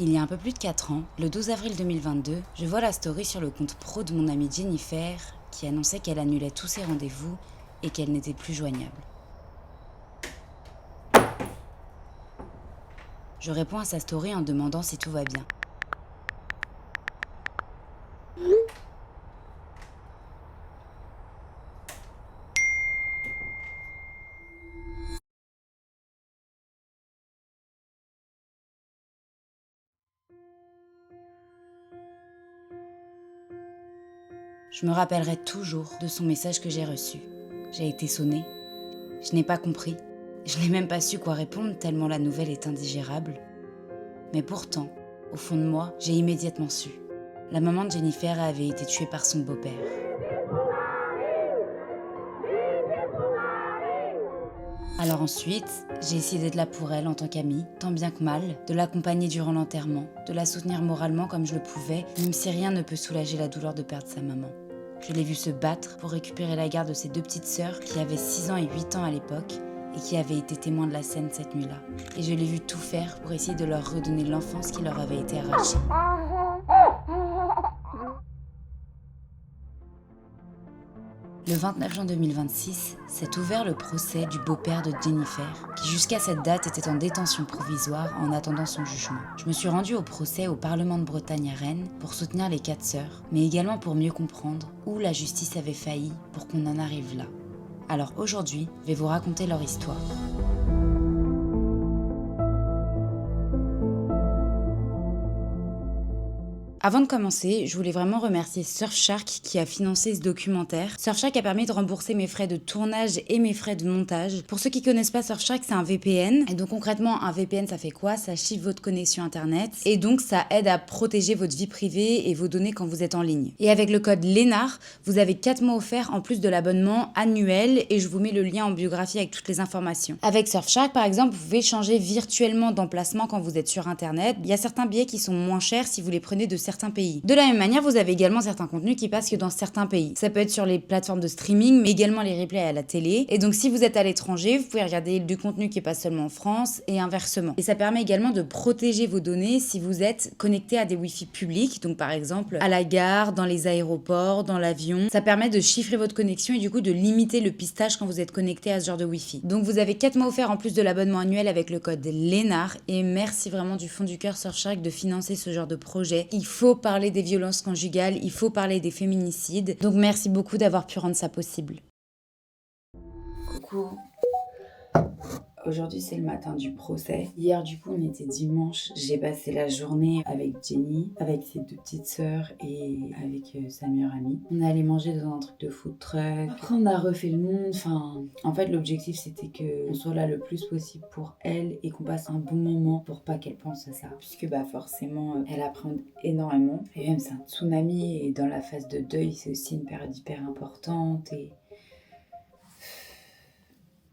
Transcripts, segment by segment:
Il y a un peu plus de 4 ans, le 12 avril 2022, je vois la story sur le compte pro de mon amie Jennifer qui annonçait qu'elle annulait tous ses rendez-vous et qu'elle n'était plus joignable. Je réponds à sa story en demandant si tout va bien. Je me rappellerai toujours de son message que j'ai reçu. J'ai été sonnée. Je n'ai pas compris. Je n'ai même pas su quoi répondre tellement la nouvelle est indigérable. Mais pourtant, au fond de moi, j'ai immédiatement su. La maman de Jennifer avait été tuée par son beau-père. Alors ensuite, j'ai essayé d'être là pour elle en tant qu'amie, tant bien que mal, de l'accompagner durant l'enterrement, de la soutenir moralement comme je le pouvais, même si rien ne peut soulager la douleur de perdre sa maman. Je l'ai vue se battre pour récupérer la garde de ses 2 petites sœurs qui avaient 6 ans et 8 ans à l'époque et qui avaient été témoins de la scène cette nuit-là. Et je l'ai vue tout faire pour essayer de leur redonner l'enfance qui leur avait été arrachée. Le 29 juin 2026 s'est ouvert le procès du beau-père de Jennifer, qui jusqu'à cette date était en détention provisoire en attendant son jugement. Je me suis rendue au procès au Parlement de Bretagne à Rennes pour soutenir les 4 sœurs, mais également pour mieux comprendre où la justice avait failli pour qu'on en arrive là. Alors aujourd'hui, je vais vous raconter leur histoire. Avant de commencer, je voulais vraiment remercier Surfshark qui a financé ce documentaire. Surfshark a permis de rembourser mes frais de tournage et mes frais de montage. Pour ceux qui connaissent pas Surfshark, c'est un VPN. Et donc concrètement, un VPN, ça fait quoi? Ça chiffre votre connexion internet. Et donc ça aide à protéger votre vie privée et vos données quand vous êtes en ligne. Et avec le code LENAR, vous avez 4 mois offerts en plus de l'abonnement annuel. Et je vous mets le lien en biographie avec toutes les informations. Avec Surfshark, par exemple, vous pouvez changer virtuellement d'emplacement quand vous êtes sur internet. Il y a certains billets qui sont moins chers si vous les prenez de certains pays. De la même manière, vous avez également certains contenus qui passent que dans certains pays. Ça peut être sur les plateformes de streaming, mais également les replays à la télé. Et donc, si vous êtes à l'étranger, vous pouvez regarder du contenu qui passe seulement en France et inversement. Et ça permet également de protéger vos données si vous êtes connecté à des Wi-Fi publics, donc par exemple à la gare, dans les aéroports, dans l'avion. Ça permet de chiffrer votre connexion et du coup de limiter le pistage quand vous êtes connecté à ce genre de Wi-Fi. Donc, vous avez 4 mois offerts en plus de l'abonnement annuel avec le code LENAR. Et merci vraiment du fond du cœur Surfshark de financer ce genre de projet. Il faut parler des violences conjugales, il faut parler des féminicides. Donc merci beaucoup d'avoir pu rendre ça possible. Coucou. Aujourd'hui, c'est le matin du procès. Hier, du coup, on était dimanche. J'ai passé la journée avec Jenny, avec ses 2 petites sœurs et avec sa meilleure amie. On est allé manger dans un truc de food truck. Après, on a refait le monde. Enfin, en fait, l'objectif, c'était qu'on soit là le plus possible pour elle et qu'on passe un bon moment pour pas qu'elle pense à ça. Puisque, forcément, elle appréhende énormément. Et même, c'est un tsunami. Et dans la phase de deuil, c'est aussi une période hyper importante. Et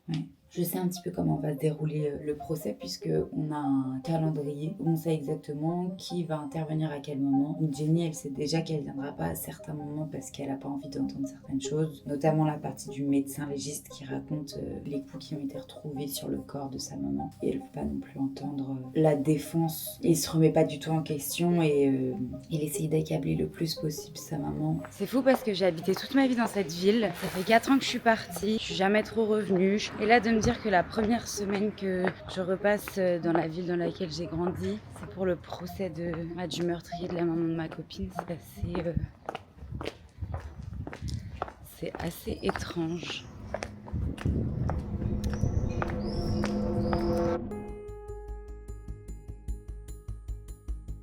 ouais. Je sais un petit peu comment va se dérouler le procès puisqu'on a un calendrier où on sait exactement qui va intervenir à quel moment. Donc Jenny, elle sait déjà qu'elle viendra pas à certains moments parce qu'elle n'a pas envie d'entendre certaines choses, notamment la partie du médecin légiste qui raconte les coups qui ont été retrouvés sur le corps de sa maman. Et elle ne veut pas non plus entendre la défense. Il se remet pas du tout en question et il essaye d'accabler le plus possible sa maman. C'est fou parce que j'ai habité toute ma vie dans cette ville. Ça fait 4 ans que je suis partie. Je suis jamais trop revenue. Et là, de me dire que la première semaine que je repasse dans la ville dans laquelle j'ai grandi, c'est pour le procès du meurtrier de la maman de ma copine. C'est assez étrange.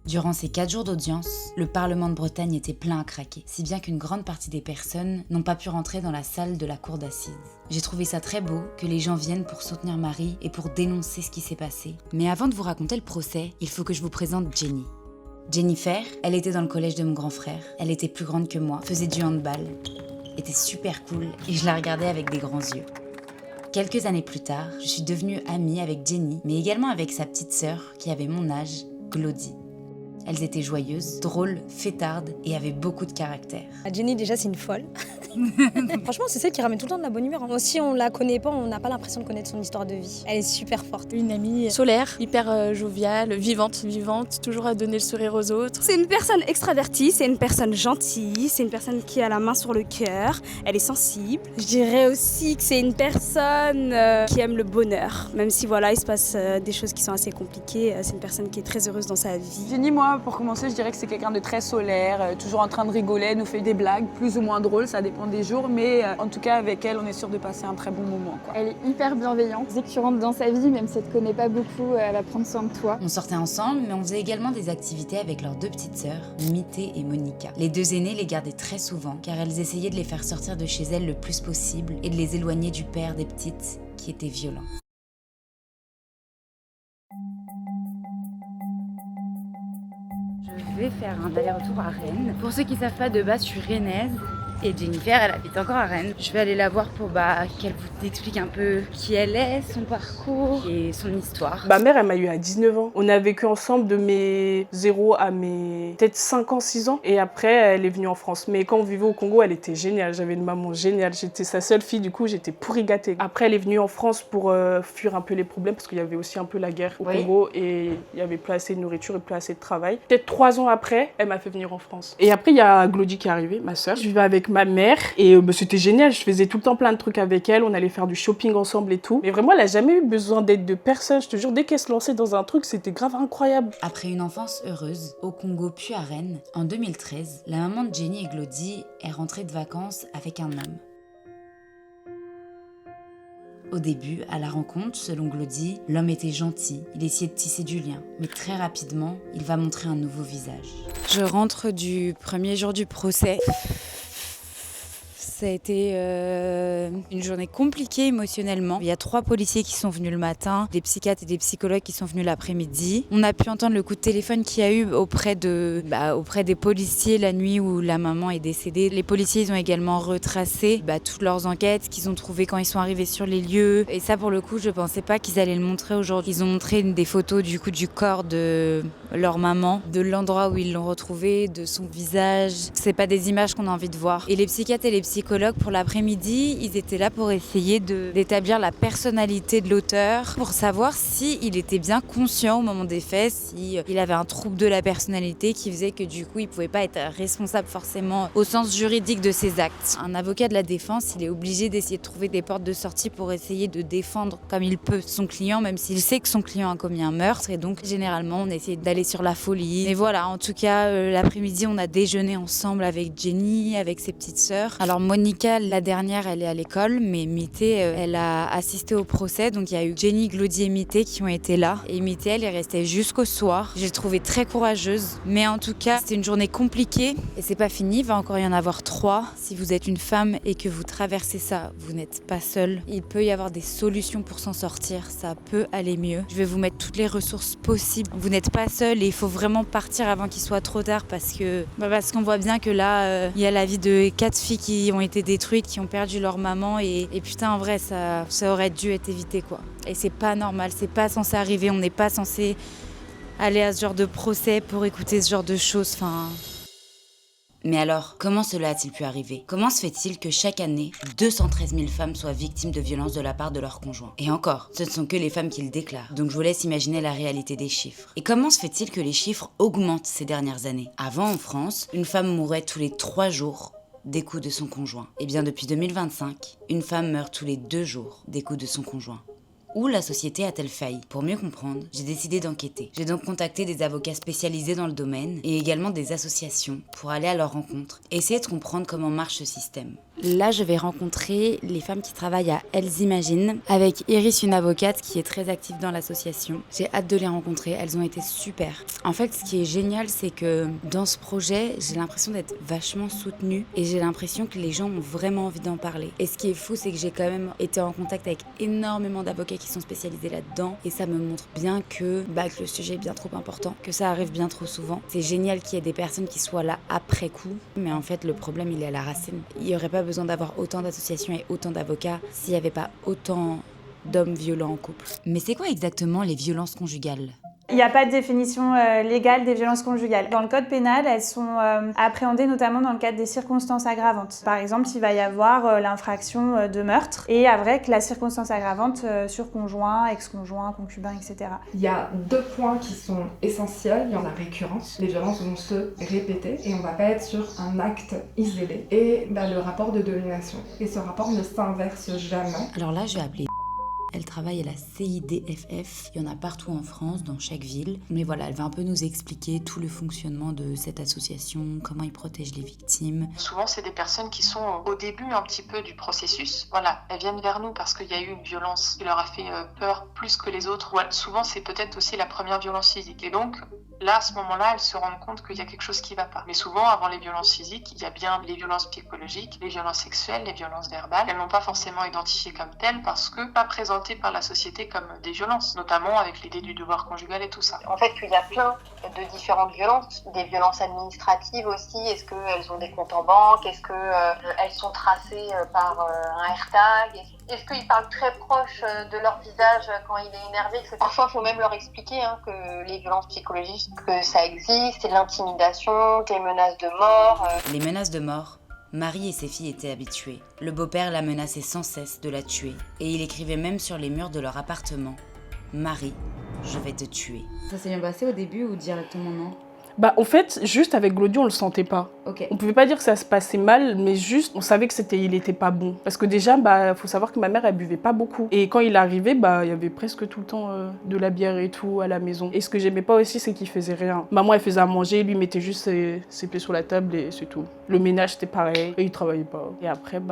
Durant ces 4 jours d'audience, le Parlement de Bretagne était plein à craquer, si bien qu'une grande partie des personnes n'ont pas pu rentrer dans la salle de la cour d'assises. J'ai trouvé ça très beau que les gens viennent pour soutenir Marie et pour dénoncer ce qui s'est passé. Mais avant de vous raconter le procès, il faut que je vous présente Jenny. Jennifer, elle était dans le collège de mon grand frère, elle était plus grande que moi, faisait du handball, était super cool et je la regardais avec des grands yeux. Quelques années plus tard, je suis devenue amie avec Jenny, mais également avec sa petite sœur qui avait mon âge, Glody. Elles étaient joyeuses, drôles, fêtardes et avaient beaucoup de caractère. Jenny, déjà, c'est une folle. Franchement, c'est celle qui ramène tout le temps de la bonne humeur. Moi aussi, on la connaît pas, on n'a pas l'impression de connaître son histoire de vie. Elle est super forte. Une amie solaire, hyper joviale, vivante, toujours à donner le sourire aux autres. C'est une personne extravertie, c'est une personne gentille, c'est une personne qui a la main sur le cœur, elle est sensible. Je dirais aussi que c'est une personne qui aime le bonheur. Même si voilà, il se passe des choses qui sont assez compliquées, c'est une personne qui est très heureuse dans sa vie. Jenny, moi, pour commencer, je dirais que c'est quelqu'un de très solaire, toujours en train de rigoler, nous fait des blagues, plus ou moins drôles, ça dépend des jours, mais en tout cas, avec elle, on est sûr de passer un très bon moment, quoi. Elle est hyper bienveillante. Dès que tu rentres dans sa vie, même si elle te connaît pas beaucoup, elle va prendre soin de toi. On sortait ensemble, mais on faisait également des activités avec leurs deux petites sœurs, Mité et Monica. Les deux aînées les gardaient très souvent, car elles essayaient de les faire sortir de chez elles le plus possible et de les éloigner du père des petites, qui était violent. Je vais faire un aller-retour à Rennes. Pour ceux qui savent pas, de base, je suis rennaise. Et Jennifer, elle habite encore à Rennes. Je vais aller la voir pour qu'elle vous explique un peu qui elle est, son parcours et son histoire. Ma mère, elle m'a eu à 19 ans. On a vécu ensemble de mes 0 à mes peut-être 5 ans, 6 ans. Et après, elle est venue en France. Mais quand on vivait au Congo, elle était géniale. J'avais une maman géniale. J'étais sa seule fille, du coup, j'étais pourri gâtée. Après, elle est venue en France pour fuir un peu les problèmes parce qu'il y avait aussi un peu la guerre au Congo et il n'y avait plus assez de nourriture et plus assez de travail. Peut-être 3 ans après, elle m'a fait venir en France. Et après, il y a Glody qui est arrivée, ma sœur. Je vivais avec ma mère et c'était génial, je faisais tout le temps plein de trucs avec elle, on allait faire du shopping ensemble et tout. Mais vraiment, elle a jamais eu besoin d'aide de personne, je te jure, dès qu'elle se lançait dans un truc, c'était grave incroyable. Après une enfance heureuse, au Congo puis à Rennes, en 2013, la maman de Jenny et Glody est rentrée de vacances avec un homme. Au début, à la rencontre, selon Glody, l'homme était gentil, il essayait de tisser du lien. Mais très rapidement, il va montrer un nouveau visage. Je rentre du premier jour du procès. Ça a été une journée compliquée émotionnellement. Il y a 3 policiers qui sont venus le matin, des psychiatres et des psychologues qui sont venus l'après-midi. On a pu entendre le coup de téléphone qu'il y a eu auprès des policiers la nuit où la maman est décédée. Les policiers, ils ont également retracé toutes leurs enquêtes, qu'ils ont trouvées quand ils sont arrivés sur les lieux. Et ça, pour le coup, je pensais pas qu'ils allaient le montrer aujourd'hui. Ils ont montré des photos du corps de leur maman, de l'endroit où ils l'ont retrouvée, de son visage. C'est pas des images qu'on a envie de voir. Et les psychiatres et les psychologues, pour l'après-midi, ils étaient là pour essayer d'établir la personnalité de l'auteur, pour savoir s'il était bien conscient au moment des faits, s'il avait un trouble de la personnalité qui faisait que du coup il pouvait pas être responsable forcément au sens juridique de ses actes. Un avocat de la défense, il est obligé d'essayer de trouver des portes de sortie pour essayer de défendre comme il peut son client, même s'il sait que son client a commis un meurtre, et donc généralement on essaie d'aller sur la folie. Et voilà, en tout cas l'après-midi on a déjeuné ensemble avec Jenny, avec ses petites sœurs. Alors Monica, la dernière, elle est à l'école, mais Mité, elle a assisté au procès. Donc il y a eu Jenny, Glody et Mité qui ont été là. Et Mité, elle est restée jusqu'au soir. J'ai trouvé très courageuse. Mais en tout cas, c'était une journée compliquée. Et c'est pas fini, il va encore y en avoir 3. Si vous êtes une femme et que vous traversez ça, vous n'êtes pas seule. Il peut y avoir des solutions pour s'en sortir. Ça peut aller mieux. Je vais vous mettre toutes les ressources possibles. Vous n'êtes pas seule et il faut vraiment partir avant qu'il soit trop tard parce qu'on voit bien que là, il y a la vie de 4 filles qui ont été détruites, qui ont perdu leur maman et putain, en vrai, ça aurait dû être évité, quoi. Et c'est pas normal, c'est pas censé arriver, on n'est pas censé aller à ce genre de procès pour écouter ce genre de choses, enfin... Mais alors, comment cela a-t-il pu arriver? Comment se fait-il que chaque année, 213 000 femmes soient victimes de violences de la part de leur conjoint? Et encore, ce ne sont que les femmes qui le déclarent. Donc je vous laisse imaginer la réalité des chiffres. Et comment se fait-il que les chiffres augmentent ces dernières années? Avant, en France, une femme mourait tous les 3 jours des coups de son conjoint. Et bien depuis 2025, une femme meurt tous les 2 jours des coups de son conjoint. Où la société a-t-elle failli? Pour mieux comprendre, j'ai décidé d'enquêter. J'ai donc contacté des avocats spécialisés dans le domaine et également des associations pour aller à leur rencontre et essayer de comprendre comment marche ce système. Là, je vais rencontrer les femmes qui travaillent à Elles Imaginent avec Iris, une avocate qui est très active dans l'association. J'ai hâte de les rencontrer, elles ont été super. En fait, ce qui est génial, c'est que dans ce projet, j'ai l'impression d'être vachement soutenue et j'ai l'impression que les gens ont vraiment envie d'en parler. Et ce qui est fou, c'est que j'ai quand même été en contact avec énormément d'avocats qui sont spécialisés là-dedans et ça me montre bien que le sujet est bien trop important, que ça arrive bien trop souvent. C'est génial qu'il y ait des personnes qui soient là après coup, mais en fait, le problème, il est à la racine. Il n'y aurait pas besoin d'avoir autant d'associations et autant d'avocats s'il n'y avait pas autant d'hommes violents en couple. Mais c'est quoi exactement les violences conjugales? Il n'y a pas de définition légale des violences conjugales. Dans le code pénal, elles sont appréhendées notamment dans le cadre des circonstances aggravantes. Par exemple, il va y avoir l'infraction de meurtre et avec la circonstance aggravante sur conjoint, ex-conjoint, concubin, etc. Il y a 2 points qui sont essentiels. Il y en a récurrence. Les violences vont se répéter et on va pas être sur un acte isolé. Et le rapport de domination. Et ce rapport ne s'inverse jamais. Alors là, je vais appeler. Elle travaille à la CIDFF, il y en a partout en France, dans chaque ville. Mais voilà, elle va un peu nous expliquer tout le fonctionnement de cette association, comment ils protègent les victimes. Souvent, c'est des personnes qui sont au début un petit peu du processus. Voilà, elles viennent vers nous parce qu'il y a eu une violence qui leur a fait peur plus que les autres. Ouais, souvent, c'est peut-être aussi la première violence physique. Et donc, là, à ce moment-là, elles se rendent compte qu'il y a quelque chose qui ne va pas. Mais souvent, avant les violences physiques, il y a bien les violences psychologiques, les violences sexuelles, les violences verbales. Elles n'ont pas forcément identifié comme telles parce que pas présentées par la société comme des violences, notamment avec l'idée du devoir conjugal et tout ça. En fait, il y a plein de différentes violences, des violences administratives aussi. Est-ce qu'elles ont des comptes en banque? Est-ce qu'elles sont tracées par un AirTag? Est-ce qu'ils parlent très proche de leur visage quand il est énervé? Parfois, il faut même leur expliquer que les violences psychologiques, que ça existe, c'est l'intimidation, les menaces de mort. Les menaces de mort, Marie et ses filles étaient habituées. Le beau-père la menaçait sans cesse de la tuer. Et il écrivait même sur les murs de leur appartement « Marie, je vais te tuer ». Ça s'est bien passé au début ou directement non? En fait, juste avec Glody, on le sentait pas. Okay. On pouvait pas dire que ça se passait mal, mais juste, on savait que il était pas bon. Parce que déjà, faut savoir que ma mère, elle buvait pas beaucoup. Et quand il arrivait, il y avait presque tout le temps de la bière et tout à la maison. Et ce que j'aimais pas aussi, c'est qu'il faisait rien. Maman, elle faisait à manger, lui mettait juste ses pieds sur la table et c'est tout. Le ménage, c'était pareil. Et il travaillait pas. Et après,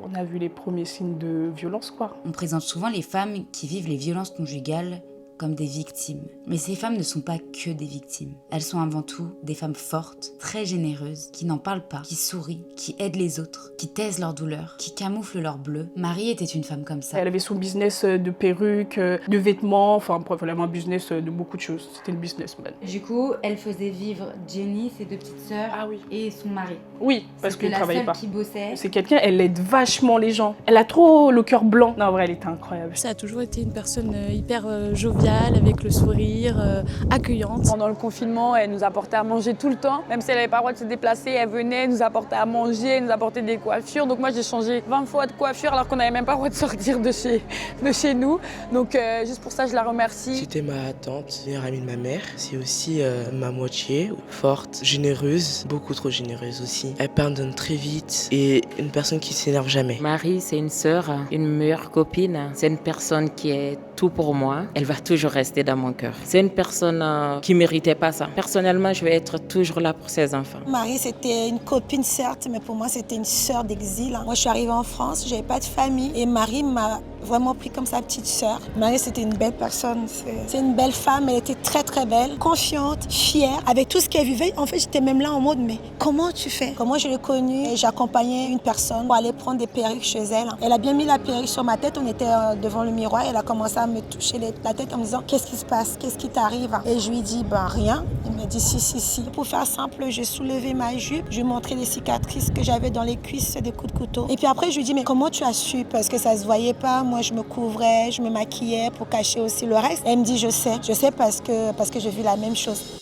on a vu les premiers signes de violence, quoi. On présente souvent les femmes qui vivent les violences conjugales comme des victimes. Mais ces femmes ne sont pas que des victimes. Elles sont avant tout des femmes fortes, très généreuses, qui n'en parlent pas, qui sourient, qui aident les autres, qui taisent leur douleur, qui camouflent leur bleu. Marie était une femme comme ça. Elle avait son business de perruques, de vêtements, enfin bref, elle avait un business de beaucoup de choses. C'était une businessman. Du coup, elle faisait vivre Jenny, ses 2 petites sœurs, et son mari. Oui, parce qu'il travaillait pas. C'était la seule qui bossait. C'est quelqu'un, elle aide vachement les gens. Elle a trop le cœur blanc. Non, en vrai, elle était incroyable. Ça a toujours été une personne hyper joviale, avec le sourire, accueillante. Pendant le confinement, elle nous apportait à manger tout le temps. Même si elle n'avait pas le droit de se déplacer, elle venait, nous apportait à manger, nous apportait des coiffures. Donc moi, j'ai changé 20 fois de coiffure alors qu'on n'avait même pas le droit de sortir de chez nous. Donc juste pour ça, je la remercie. C'était ma tante, meilleure amie de ma mère. C'est aussi ma moitié, forte, généreuse, beaucoup trop généreuse aussi. Elle pardonne très vite et une personne qui s'énerve jamais. Marie, c'est une sœur, une meilleure copine. C'est une personne qui est tout pour moi. Elle va toujours rester dans mon cœur. C'est une personne qui ne méritait pas ça. Personnellement, je vais être toujours là pour ses enfants. Marie, c'était une copine certes, mais pour moi, c'était une sœur d'exil. Moi, je suis arrivée en France, je n'avais pas de famille et Marie m'a vraiment pris comme sa petite sœur. Marie, c'était une belle personne. C'est une belle femme, elle était très très belle, confiante, fière. Avec tout ce qu'elle vivait, en fait, j'étais même là en mode, mais comment tu fais? Comment je l'ai connue et j'accompagnais une personne pour aller prendre des perruques chez elle. Elle a bien mis la perruque sur ma tête, on était devant le miroir, elle a commencé à me toucher la tête en me disant, qu'est-ce qui se passe? Qu'est-ce qui t'arrive? Et je lui ai dit, rien. Il m'a dit, si. Pour faire simple, j'ai soulevé ma jupe, je lui ai montré les cicatrices que j'avais dans les cuisses, des coups de couteau. Et puis après, je lui ai dit, mais comment tu as su? Parce que ça se voyait pas. Moi, je me couvrais, je me maquillais pour cacher aussi le reste. Et elle me dit, je sais parce que j'ai vu la même chose.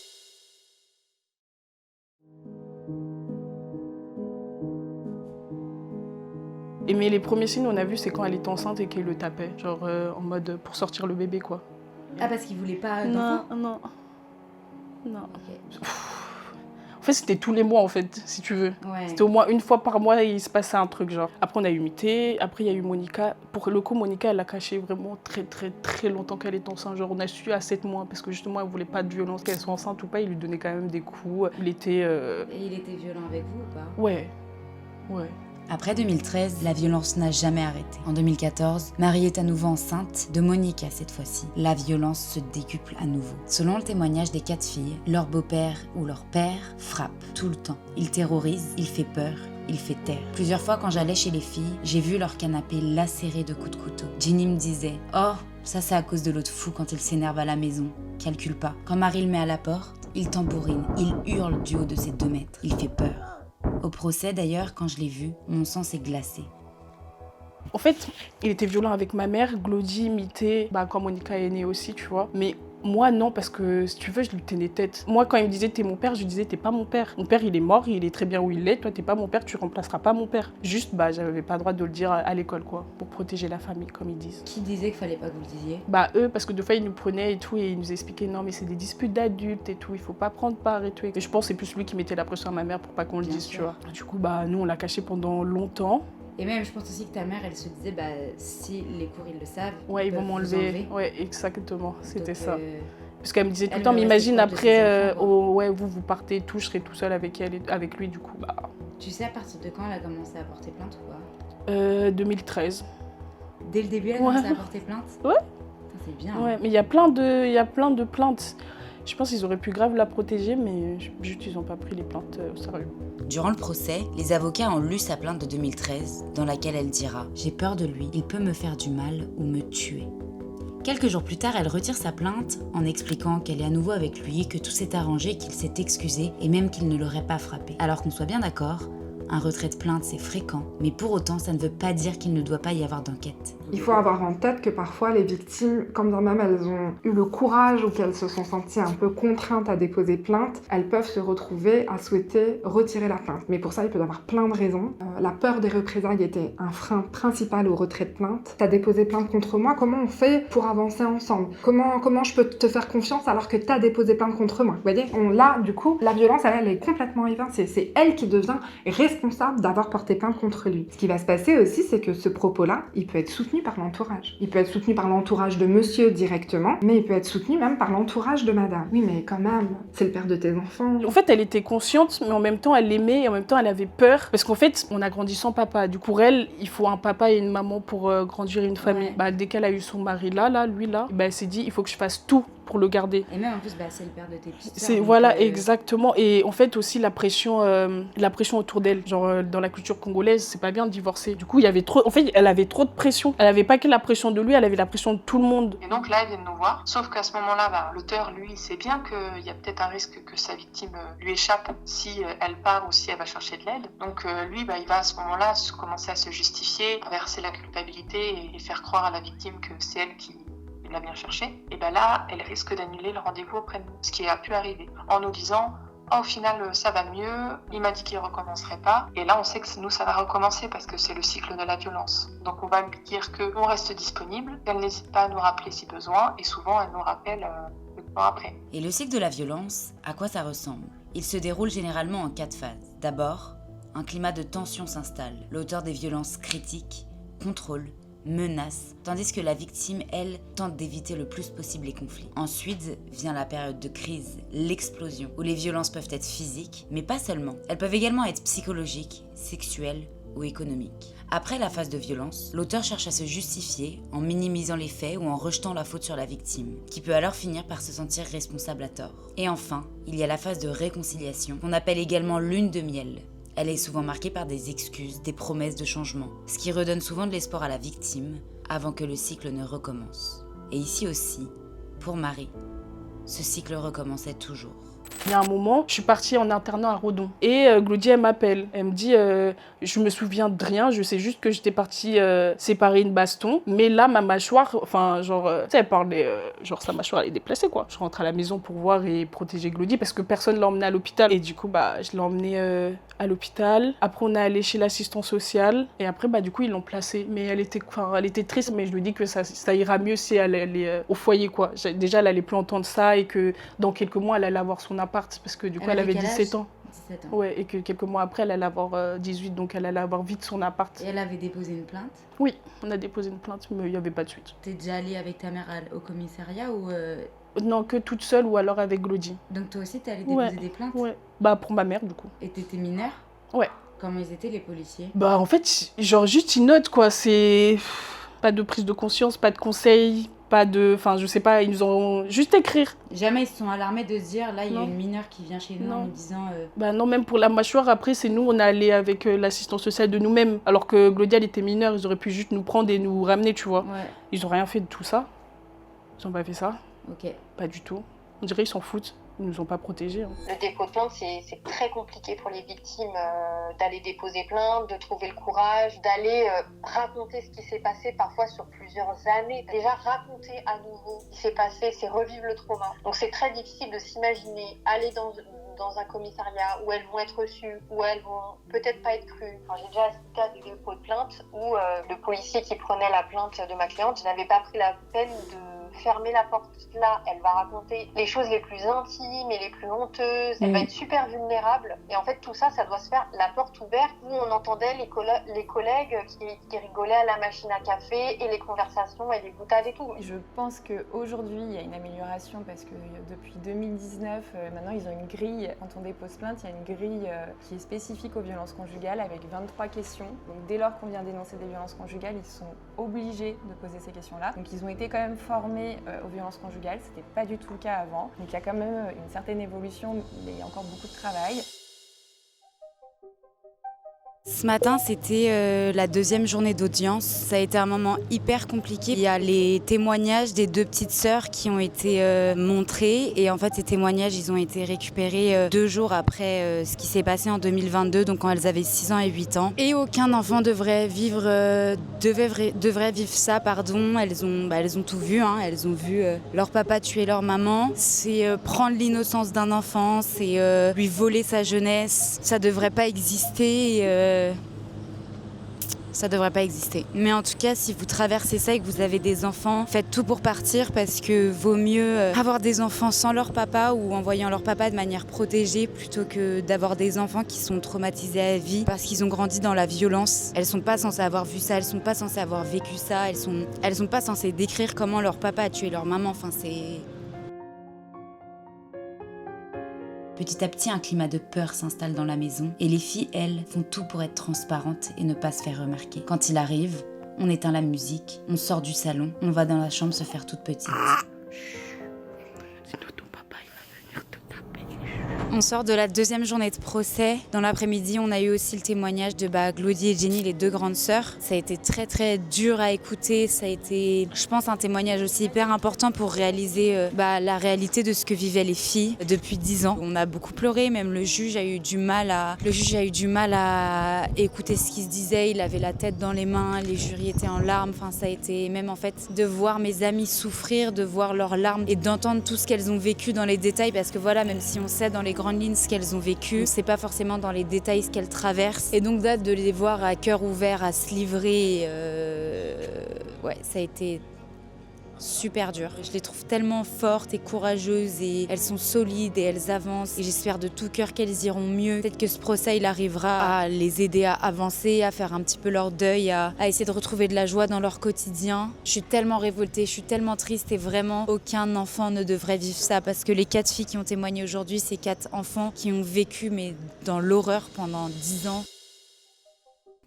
Mais les premiers signes on a vu, c'est quand elle était enceinte et qu'il le tapait, genre en mode pour sortir le bébé, quoi. Ah, parce qu'il voulait pas Non. Okay. En fait, c'était tous les mois, en fait, si tu veux. Ouais. C'était au moins une fois par mois, il se passait un truc, genre. Après, on a eu Mité, après, il y a eu Monica. Pour le coup, Monica, elle a caché vraiment très, très, très longtemps qu'elle est enceinte. Genre, on a su à 7 mois, parce que justement, elle voulait pas de violence. Qu'elle soit enceinte ou pas, il lui donnait quand même des coups. Il était... Et il était violent avec vous ou pas? Ouais. Après 2013, la violence n'a jamais arrêté. En 2014, Marie est à nouveau enceinte, de Monica cette fois-ci. La violence se décuple à nouveau. Selon le témoignage des 4 filles, leur beau-père ou leur père frappe tout le temps. Il terrorise, il fait peur, il fait taire. Plusieurs fois quand j'allais chez les filles, j'ai vu leur canapé lacéré de coups de couteau. Ginny me disait « Oh, ça c'est à cause de l'autre fou quand il s'énerve à la maison. Calcule pas. Quand Marie le met à la porte, il tambourine, il hurle du haut de ses 2 mètres. Il fait peur. » Au procès d'ailleurs, quand je l'ai vu, mon sang s'est glacé. En fait, il était violent avec ma mère, Glody, Mité, quand Monica est née aussi, tu vois. Mais Moi, non, parce que si tu veux, je lui tenais tête. Moi, quand il me disait t'es mon père, je lui disais t'es pas mon père. Mon père, il est mort, il est très bien où il est. Toi, t'es pas mon père, tu remplaceras pas mon père. Juste, j'avais pas le droit de le dire à l'école, quoi, pour protéger la famille, comme ils disent. Qui disait qu'il fallait pas que vous le disiez? Eux, parce que des fois, ils nous prenaient et tout, et ils nous expliquaient non, mais c'est des disputes d'adultes et tout, il faut pas prendre part et tout. Et je pense que c'est plus lui qui mettait la pression à ma mère pour pas qu'on le dise, tu vois. Du coup, nous, on l'a caché pendant longtemps. Et même, je pense aussi que ta mère, elle se disait, si les cours, ils le savent, ouais, ils vont m'enlever. Ouais, exactement, c'était ça. Parce qu'elle me disait tout le temps, mais imagine après, vous partez tout, je serai tout seul avec elle, avec lui, du coup, Tu sais à partir de quand elle a commencé à porter plainte ou pas? 2013. Dès le début, elle a commencé à porter plainte? Ouais. C'est bien. Ouais, mais il y a plein de plaintes. Je pense qu'ils auraient pu grave la protéger, mais juste ils n'ont pas pris les plaintes au sérieux. Durant le procès, les avocats ont lu sa plainte de 2013, dans laquelle elle dira « J'ai peur de lui, il peut me faire du mal ou me tuer ». Quelques jours plus tard, elle retire sa plainte en expliquant qu'elle est à nouveau avec lui, que tout s'est arrangé, qu'il s'est excusé et même qu'il ne l'aurait pas frappé. Alors qu'on soit bien d'accord, un retrait de plainte c'est fréquent, mais pour autant ça ne veut pas dire qu'il ne doit pas y avoir d'enquête. Il faut avoir en tête que parfois les victimes, quand bien même elles ont eu le courage ou qu'elles se sont senties un peu contraintes à déposer plainte, elles peuvent se retrouver à souhaiter retirer la plainte. Mais pour ça, il peut y avoir plein de raisons. La peur des représailles était un frein principal au retrait de plainte. T'as déposé plainte contre moi, comment on fait pour avancer ensemble? Comment je peux te faire confiance alors que t'as déposé plainte contre moi? Vous voyez, là, du coup, la violence, elle est complètement évincée. C'est elle qui devient responsable d'avoir porté plainte contre lui. Ce qui va se passer aussi, c'est que ce propos-là, il peut être soutenu par l'entourage. Il peut être soutenu par l'entourage de monsieur directement, mais il peut être soutenu même par l'entourage de madame. Oui, mais quand même, c'est le père de tes enfants. En fait, elle était consciente, mais en même temps, elle l'aimait et en même temps, elle avait peur. Parce qu'en fait, on a grandi sans papa. Du coup, pour elle, il faut un papa et une maman pour grandir une famille. Dès qu'elle a eu son mari lui, elle s'est dit, il faut que je fasse tout pour le garder. Et même en plus, c'est le père de tes petites sœurs. Voilà, exactement. Et en fait aussi la pression autour d'elle. Genre dans la culture congolaise, c'est pas bien de divorcer. Du coup, il y avait trop. En fait, elle avait trop de pression. Elle avait pas que la pression de lui, elle avait la pression de tout le monde. Et donc là, elle vient de nous voir. Sauf qu'à ce moment-là, l'auteur, lui, il sait bien qu'il y a peut-être un risque que sa victime lui échappe si elle part ou si elle va chercher de l'aide. Donc lui, il va à ce moment-là commencer à se justifier, verser la culpabilité et faire croire à la victime que c'est elle qui l'a bien cherché, et là, elle risque d'annuler le rendez-vous auprès de nous, ce qui a pu arriver, en nous disant « au final, ça va mieux, il m'a dit qu'il recommencerait pas », et là, on sait que nous, ça va recommencer parce que c'est le cycle de la violence. Donc, on va lui dire qu'on reste disponible, qu'elle n'hésite pas à nous rappeler si besoin, et souvent, elle nous rappelle le temps après. Et le cycle de la violence, à quoi ça ressemble? Il se déroule généralement en 4 phases. D'abord, un climat de tension s'installe. L'auteur des violences critique, contrôle, menace, tandis que la victime, elle, tente d'éviter le plus possible les conflits. Ensuite vient la période de crise, l'explosion, où les violences peuvent être physiques, mais pas seulement. Elles peuvent également être psychologiques, sexuelles ou économiques. Après la phase de violence, l'auteur cherche à se justifier en minimisant les faits ou en rejetant la faute sur la victime, qui peut alors finir par se sentir responsable à tort. Et enfin, il y a la phase de réconciliation, qu'on appelle également lune de miel. Elle est souvent marquée par des excuses, des promesses de changement, ce qui redonne souvent de l'espoir à la victime avant que le cycle ne recommence. Et ici aussi, pour Marie, ce cycle recommençait toujours. Il y a un moment, je suis partie en internat à Redon. Et Glody, elle m'appelle. Elle me dit, je me souviens de rien, je sais juste que j'étais partie séparer une baston. Mais là, ma mâchoire, elle parlait, sa mâchoire, elle est déplacée, quoi. Je rentre à la maison pour voir et protéger Glody parce que personne l'a emmenée à l'hôpital. Et du coup, je l'ai emmenée à l'hôpital. Après, on est allé chez l'assistant social. Et après, du coup, ils l'ont placée. Mais elle était triste, mais je lui dis que ça ira mieux si elle allait au foyer, quoi. Déjà, elle allait plus entendre ça et que dans quelques mois, elle allait avoir son appart parce que du coup elle avait 17 ans. 17 ans. Ouais, et que quelques mois après elle allait avoir 18, donc elle allait avoir vite son appart. Et elle avait déposé une plainte? Oui, on a déposé une plainte, mais il n'y avait pas de suite. T'es déjà allée avec ta mère au commissariat ou Non, que toute seule ou alors avec Glody. Donc toi aussi t'es allée déposer des plaintes? Ouais, pour ma mère du coup. Et t'étais mineure? Ouais. Comment ils étaient les policiers? En fait, juste ils notent quoi, c'est pas de prise de conscience, pas de conseils. Je sais pas, ils nous ont juste écrire. Jamais ils se sont alarmés de se dire, là, il y a une mineure qui vient chez nous en nous disant... non, même pour la mâchoire, après, c'est nous, on est allé avec l'assistance sociale de nous-mêmes. Alors que Glody, elle était mineure, ils auraient pu juste nous prendre et nous ramener, tu vois. Ouais. Ils ont rien fait de tout ça. Ils ont pas fait ça. Ok. Pas du tout. On dirait qu'ils s'en foutent. Ils nous ont pas protégés. Le dépôt de plainte, c'est très compliqué pour les victimes d'aller déposer plainte, de trouver le courage, d'aller raconter ce qui s'est passé parfois sur plusieurs années. Déjà, raconter à nouveau ce qui s'est passé, c'est revivre le trauma. Donc c'est très difficile de s'imaginer aller dans un commissariat où elles vont être reçues, où elles vont peut-être pas être crues. Enfin, j'ai déjà assisté à des dépôts de plainte où le policier qui prenait la plainte de ma cliente n'avait pas pris la peine de fermer la porte là. Elle va raconter les choses les plus intimes et les plus honteuses. Elle va être super vulnérable. Et en fait, tout ça, ça doit se faire la porte ouverte où on entendait les collègues qui rigolaient à la machine à café et les conversations et les boutades et tout. Je pense qu'aujourd'hui, il y a une amélioration parce que depuis 2019, maintenant, ils ont une grille. Quand on dépose plainte, il y a une grille qui est spécifique aux violences conjugales avec 23 questions. Donc, dès lors qu'on vient dénoncer des violences conjugales, ils sont obligés de poser ces questions-là. Donc, ils ont été quand même formés aux violences conjugales, c'était pas du tout le cas avant. Donc il y a quand même une certaine évolution, mais il y a encore beaucoup de travail. Ce matin, c'était la deuxième journée d'audience. Ça a été un moment hyper compliqué. Il y a les témoignages des deux petites sœurs qui ont été montrés. Et en fait, ces témoignages, ils ont été récupérés 2 jours après ce qui s'est passé en 2022, donc quand elles avaient 6 ans et 8 ans. Et aucun enfant devrait vivre ça, pardon. Elles ont tout vu, hein. Elles ont vu leur papa tuer leur maman. C'est prendre l'innocence d'un enfant, c'est lui voler sa jeunesse. Ça devrait pas exister. Ça devrait pas exister. Mais en tout cas, si vous traversez ça et que vous avez des enfants, faites tout pour partir parce que vaut mieux avoir des enfants sans leur papa ou en voyant leur papa de manière protégée plutôt que d'avoir des enfants qui sont traumatisés à vie parce qu'ils ont grandi dans la violence. Elles sont pas censées avoir vu ça, elles sont pas censées avoir vécu ça, elles sont pas censées décrire comment leur papa a tué leur maman. Enfin, c'est... Petit à petit, un climat de peur s'installe dans la maison et les filles, elles, font tout pour être transparentes et ne pas se faire remarquer. Quand il arrive, on éteint la musique, on sort du salon, on va dans la chambre se faire toute petite. On sort de la deuxième journée de procès. Dans l'après-midi, on a eu aussi le témoignage de Glody et Jenny, les 2 grandes sœurs. Ça a été très très dur à écouter. Ça a été, je pense, un témoignage aussi hyper important pour réaliser la réalité de ce que vivaient les filles depuis 10 ans. On a beaucoup pleuré, même le juge a eu du mal à écouter ce qui se disait. Il avait la tête dans les mains, les jurys étaient en larmes. Enfin, ça a été même en fait de voir mes amies souffrir, de voir leurs larmes et d'entendre tout ce qu'elles ont vécu dans les détails. Parce que voilà, même si on sait dans les grandes lignes ce qu'elles ont vécu, c'est pas forcément dans les détails ce qu'elles traversent. Et donc de les voir à cœur ouvert, à se livrer, ça a été super dur. Je les trouve tellement fortes et courageuses et elles sont solides et elles avancent. Et j'espère de tout cœur qu'elles iront mieux. Peut-être que ce procès, il arrivera à les aider à avancer, à faire un petit peu leur deuil, à essayer de retrouver de la joie dans leur quotidien. Je suis tellement révoltée, je suis tellement triste et vraiment, aucun enfant ne devrait vivre ça parce que les 4 filles qui ont témoigné aujourd'hui, c'est 4 enfants qui ont vécu mais dans l'horreur pendant 10 ans.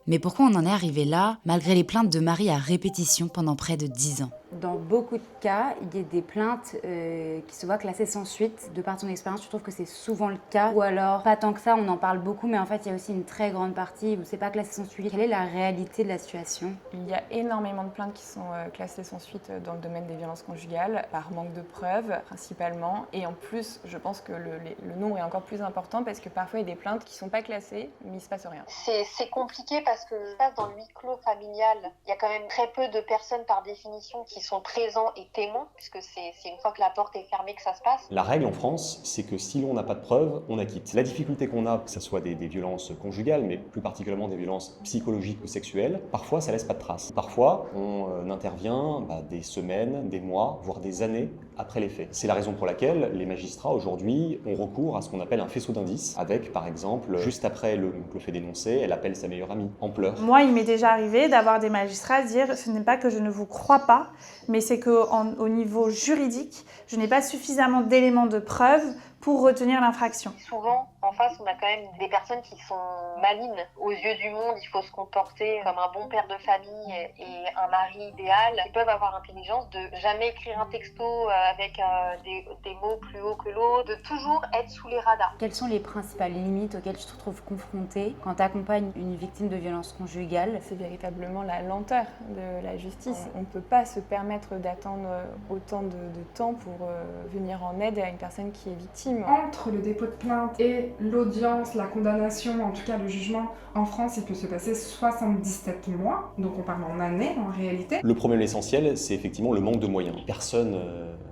Mais pourquoi on en est arrivé là, malgré les plaintes de Marie à répétition pendant près de 10 ans ? Dans beaucoup de cas, il y a des plaintes qui se voient classées sans suite. De par ton expérience, tu trouves que c'est souvent le cas? Ou alors, pas tant que ça, on en parle beaucoup, mais en fait, il y a aussi une très grande partie où c'est pas classé sans suite. Quelle est la réalité de la situation? Il y a énormément de plaintes qui sont classées sans suite dans le domaine des violences conjugales, par manque de preuves principalement. Et en plus, je pense que le nombre est encore plus important parce que parfois, il y a des plaintes qui sont pas classées, mais il se passe rien. C'est compliqué parce que dans le huis clos familial, il y a quand même très peu de personnes par définition qui sont présents et témoins, puisque c'est une fois que la porte est fermée que ça se passe. La règle en France, c'est que si l'on n'a pas de preuves, on acquitte. La difficulté qu'on a, que ce soit des violences conjugales, mais plus particulièrement des violences psychologiques ou sexuelles, parfois ça laisse pas de traces. Parfois, on intervient des semaines, des mois, voire des années après les faits. C'est la raison pour laquelle les magistrats aujourd'hui ont recours à ce qu'on appelle un faisceau d'indices, avec par exemple, juste après le fait dénoncé, elle appelle sa meilleure amie en pleurs. Moi, il m'est déjà arrivé d'avoir des magistrats dire « ce n'est pas que je ne vous crois pas, mais c'est qu'au niveau juridique, je n'ai pas suffisamment d'éléments de preuve pour retenir l'infraction. » Souvent, en face, on a quand même des personnes qui sont malines. Aux yeux du monde, il faut se comporter comme un bon père de famille et un mari idéal. Ils peuvent avoir l'intelligence de jamais écrire un texto avec des mots plus hauts que l'autre, de toujours être sous les radars. Quelles sont les principales limites auxquelles tu te retrouves confrontée quand tu accompagnes une victime de violence conjugale? C'est véritablement la lenteur de la justice. On ne peut pas se permettre d'attendre autant de temps pour venir en aide à une personne qui est victime. victime. Entre le dépôt de plainte et l'audience, la condamnation, en tout cas le jugement, en France, il peut se passer 77 mois, donc on parle en années en réalité. Le problème essentiel, c'est effectivement le manque de moyens. Personne,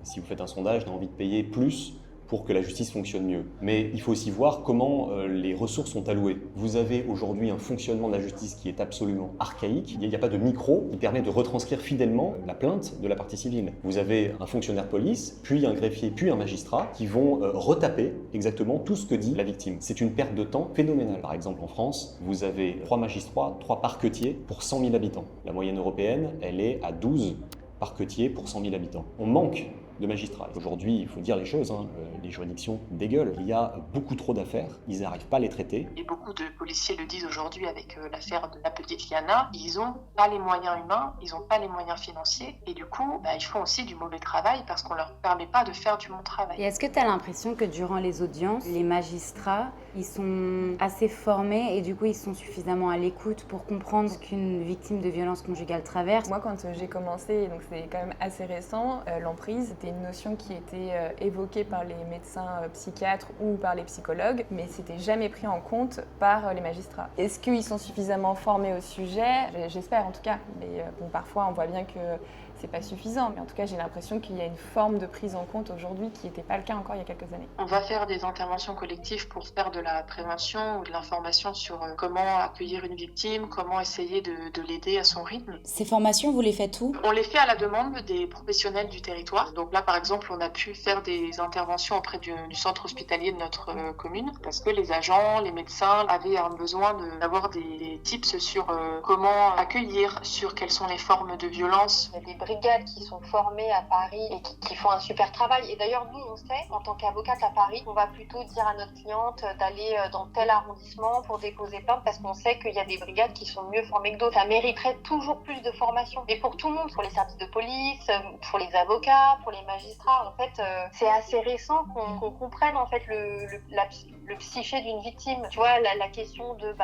si vous faites un sondage, n'a envie de payer plus pour que la justice fonctionne mieux. Mais il faut aussi voir comment les ressources sont allouées. Vous avez aujourd'hui un fonctionnement de la justice qui est absolument archaïque. Il n'y a pas de micro qui permet de retranscrire fidèlement la plainte de la partie civile. Vous avez un fonctionnaire de police, puis un greffier, puis un magistrat qui vont retaper exactement tout ce que dit la victime. C'est une perte de temps phénoménale. Par exemple, en France, vous avez 3 magistrats, 3 parquetiers pour 100 000 habitants. La moyenne européenne, elle est à 12 parquetiers pour 100 000 habitants. On manque de magistrats. Aujourd'hui, il faut dire les choses, les juridictions dégueulent. Il y a beaucoup trop d'affaires, ils n'arrivent pas à les traiter. Et beaucoup de policiers le disent aujourd'hui avec l'affaire de la petite Liana, ils n'ont pas les moyens humains, ils n'ont pas les moyens financiers, et du coup, ils font aussi du mauvais travail parce qu'on ne leur permet pas de faire du bon travail. Et est-ce que tu as l'impression que durant les audiences, les magistrats, ils sont assez formés et du coup, ils sont suffisamment à l'écoute pour comprendre ce qu'une victime de violence conjugale traverse? Moi, quand j'ai commencé, donc c'est quand même assez récent, l'emprise, c'était une notion qui était évoquée par les médecins psychiatres ou par les psychologues, mais c'était jamais pris en compte par les magistrats. Est-ce qu'ils sont suffisamment formés au sujet? J'espère en tout cas, mais bon, parfois on voit bien que c'est pas suffisant, mais en tout cas j'ai l'impression qu'il y a une forme de prise en compte aujourd'hui qui n'était pas le cas encore il y a quelques années. On va faire des interventions collectives pour faire de la prévention ou de l'information sur comment accueillir une victime, comment essayer de l'aider à son rythme. Ces formations, vous les faites où? On les fait à la demande des professionnels du territoire. Donc là, par exemple, on a pu faire des interventions auprès du centre hospitalier de notre commune parce que les agents, les médecins avaient un besoin d'avoir des tips sur comment accueillir, sur quelles sont les formes de violence. Il y a des brigades qui sont formées à Paris et qui font un super travail. Et d'ailleurs, nous, on sait, en tant qu'avocate à Paris, on va plutôt dire à notre cliente d'aller dans tel arrondissement pour déposer plainte parce qu'on sait qu'il y a des brigades qui sont mieux formées que d'autres. Ça mériterait toujours plus de formation. Et pour tout le monde, pour les services de police, pour les avocats, pour les magistrats, en fait, c'est assez récent qu'on comprenne en fait le psyché d'une victime. Tu vois, la question de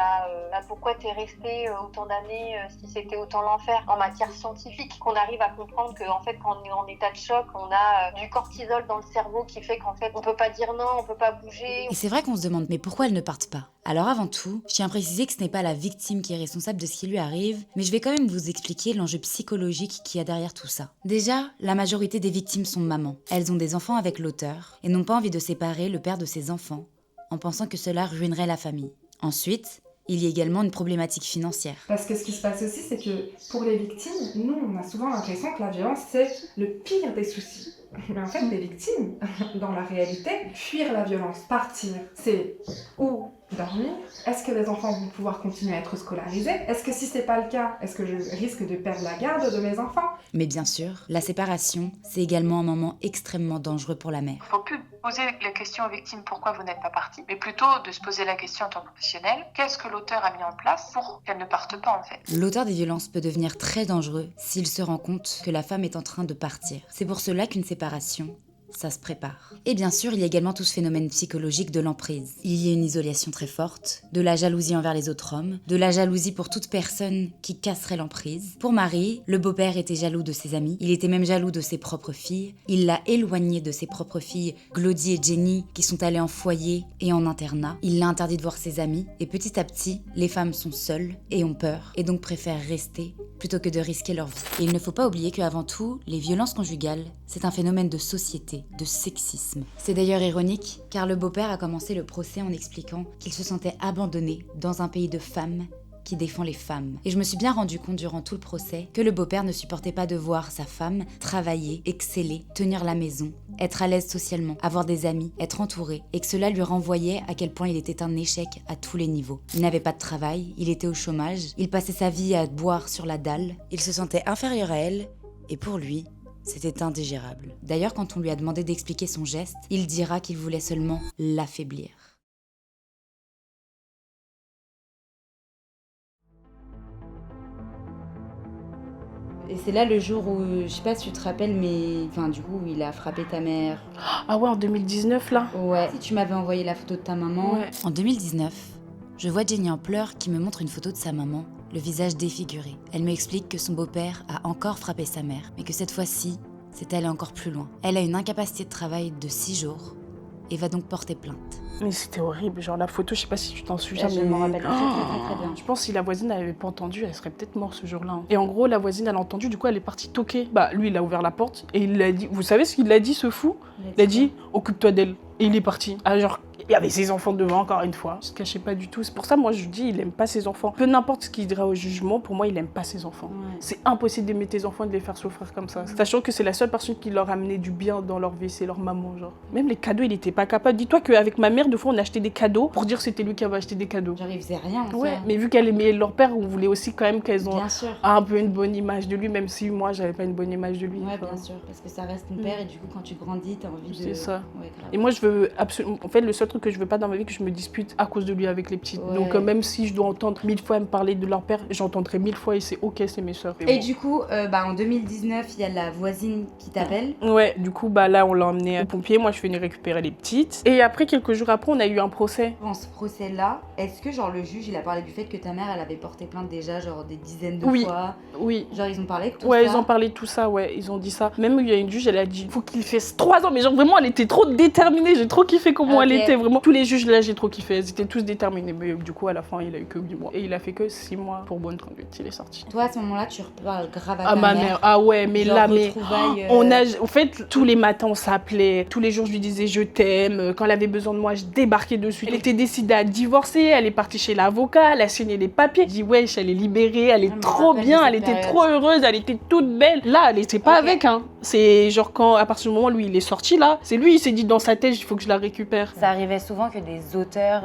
pourquoi t'es resté autant d'années si c'était autant l'enfer en matière scientifique, qu'on arrive à comprendre que en fait quand on est en état de choc, on a du cortisol dans le cerveau qui fait qu'en fait on peut pas dire non, on peut pas bouger. Et c'est vrai qu'on se demande mais pourquoi elles ne partent pas? Alors avant tout, je tiens à préciser que ce n'est pas la victime qui est responsable de ce qui lui arrive, mais je vais quand même vous expliquer l'enjeu psychologique qu'il y a derrière tout ça. Déjà, la majorité des victimes sont mamans. Elles ont des enfants avec l'auteur et n'ont pas envie de séparer le père de ses enfants, en pensant que cela ruinerait la famille. Ensuite, il y a également une problématique financière. Parce que ce qui se passe aussi, c'est que pour les victimes, nous, on a souvent l'impression que la violence, c'est le pire des soucis. Mais en fait, les victimes, dans la réalité, fuir la violence, partir, c'est où dormir? Est-ce que les enfants vont pouvoir continuer à être scolarisés? Est-ce que si c'est pas le cas, est-ce que je risque de perdre la garde de mes enfants? Mais bien sûr, la séparation, c'est également un moment extrêmement dangereux pour la mère. Il ne faut plus poser la question aux victimes pourquoi vous n'êtes pas partie, mais plutôt de se poser la question en tant que professionnel, qu'est-ce que l'auteur a mis en place pour qu'elle ne parte pas en fait? L'auteur des violences peut devenir très dangereux s'il se rend compte que la femme est en train de partir. C'est pour cela qu'une séparation, ça se prépare. Et bien sûr, il y a également tout ce phénomène psychologique de l'emprise. Il y a une isolation très forte, de la jalousie envers les autres hommes, de la jalousie pour toute personne qui casserait l'emprise. Pour Marie, le beau-père était jaloux de ses amis, il était même jaloux de ses propres filles. Il l'a éloigné de ses propres filles, Glody et Jenny, qui sont allées en foyer et en internat. Il l'a interdit de voir ses amis, et petit à petit, les femmes sont seules et ont peur, et donc préfèrent rester plutôt que de risquer leur vie. Et il ne faut pas oublier qu'avant tout, les violences conjugales, c'est un phénomène de société, de sexisme. C'est d'ailleurs ironique, car le beau-père a commencé le procès en expliquant qu'il se sentait abandonné dans un pays de femmes qui défend les femmes. Et je me suis bien rendu compte durant tout le procès que le beau-père ne supportait pas de voir sa femme travailler, exceller, tenir la maison, être à l'aise socialement, avoir des amis, être entouré, et que cela lui renvoyait à quel point il était un échec à tous les niveaux. Il n'avait pas de travail, il était au chômage, il passait sa vie à boire sur la dalle, il se sentait inférieur à elle, et pour lui, c'était indigérable. D'ailleurs, quand on lui a demandé d'expliquer son geste, il dira qu'il voulait seulement l'affaiblir. Et c'est là le jour où, je sais pas si tu te rappelles, mais enfin du coup il a frappé ta mère. Ah ouais, en 2019 là? Ouais. Si tu m'avais envoyé la photo de ta maman. Ouais. En 2019, je vois Jenny en pleurs qui me montre une photo de sa maman, le visage défiguré. Elle me explique que son beau-père a encore frappé sa mère, mais que cette fois-ci, c'est allé encore plus loin. Elle a une incapacité de travail de 6 jours et va donc porter plainte. Mais c'était horrible, genre la photo, je sais pas si tu t'en souviens. Je m'en rappelle très bien. Je pense que si la voisine n'avait pas entendu, elle serait peut-être morte ce jour-là. Et en gros, la voisine, elle a entendu, du coup, elle est partie toquer. Lui, il a ouvert la porte et il a dit, vous savez ce qu'il a dit, ce fou? Il a dit, occupe-toi d'elle. Et il est parti. Genre, il y avait ses enfants devant, encore une fois. Je ne cachais pas du tout. C'est pour ça, moi, je dis, il aime pas ses enfants. Peu n'importe ce qu'il dira au jugement, pour moi, il aime pas ses enfants. Ouais. C'est impossible d'aimer tes enfants et de les faire souffrir comme ça. Sachant que c'est la seule personne qui leur a amené du bien dans leur vie, c'est leur maman, genre. Même les cadeaux, il était pas capable. Dis-toi qu'avec ma mère, deux fois, on achetait des cadeaux pour dire que c'était lui qui avait acheté des cadeaux. Genre, il faisait rien. Ouais, mais vu qu'elle aimait leur père, on voulait aussi quand même qu'elles ont un peu une bonne image de lui, même si moi, j'avais pas une bonne image de lui. Ouais, bien sûr, parce que ça reste ton père et du coup, quand tu grandis, t'as envie de... C'est ça. Ouais, et moi, je veux absolument... En fait, le seul truc que je veux pas dans ma vie, que je me dispute à cause de lui avec les petites. Ouais. Donc, même si je dois entendre 1000 fois me parler de leur père, j'entendrai 1000 fois et c'est ok, c'est mes soeurs. Et du coup, en 2019, il y a la voisine qui t'appelle. Ouais, du coup, là, on l'a emmené au pompier. Moi, je suis venue récupérer les petites. Et après, quelques jours après, on a eu un procès. Dans ce procès-là, est-ce que, genre, le juge, il a parlé du fait que ta mère, elle avait porté plainte déjà, genre, des dizaines de fois? Oui. Genre, ils ont parlé de tout ça? Ouais, ils ont parlé de tout ça, ouais. Ils ont dit ça. Même, il y a une juge, elle a dit, faut qu'il fasse 3 ans. Mais genre, vraiment, elle était trop déterminée. J'ai trop kiffé comment elle était. Vraiment, tous les juges, là, j'ai trop kiffé. Ils étaient tous déterminés. Mais du coup, à la fin, il a eu que 8 mois. Et il a fait que 6 mois pour bonne conduite. Il est sorti. Toi, à ce moment-là, tu reparles grave à ta ma mère. Ah ouais, mais genre là, mais... En fait, tous les matins, on s'appelait. Tous les jours, je lui disais, je t'aime. Quand elle avait besoin de moi, je débarquais dessus. Elle était décidée à divorcer. Elle est partie chez l'avocat. Elle a signé les papiers. Je dis, wesh, elle est libérée. Elle est trop bien. Elle était trop heureuse. Elle était toute belle. Là, elle était pas avec, hein. C'est genre quand, à partir du moment où lui, il est sorti, là, c'est lui, il s'est dit dans sa tête, il faut que je la récupère. Ça arrivait souvent que des auteurs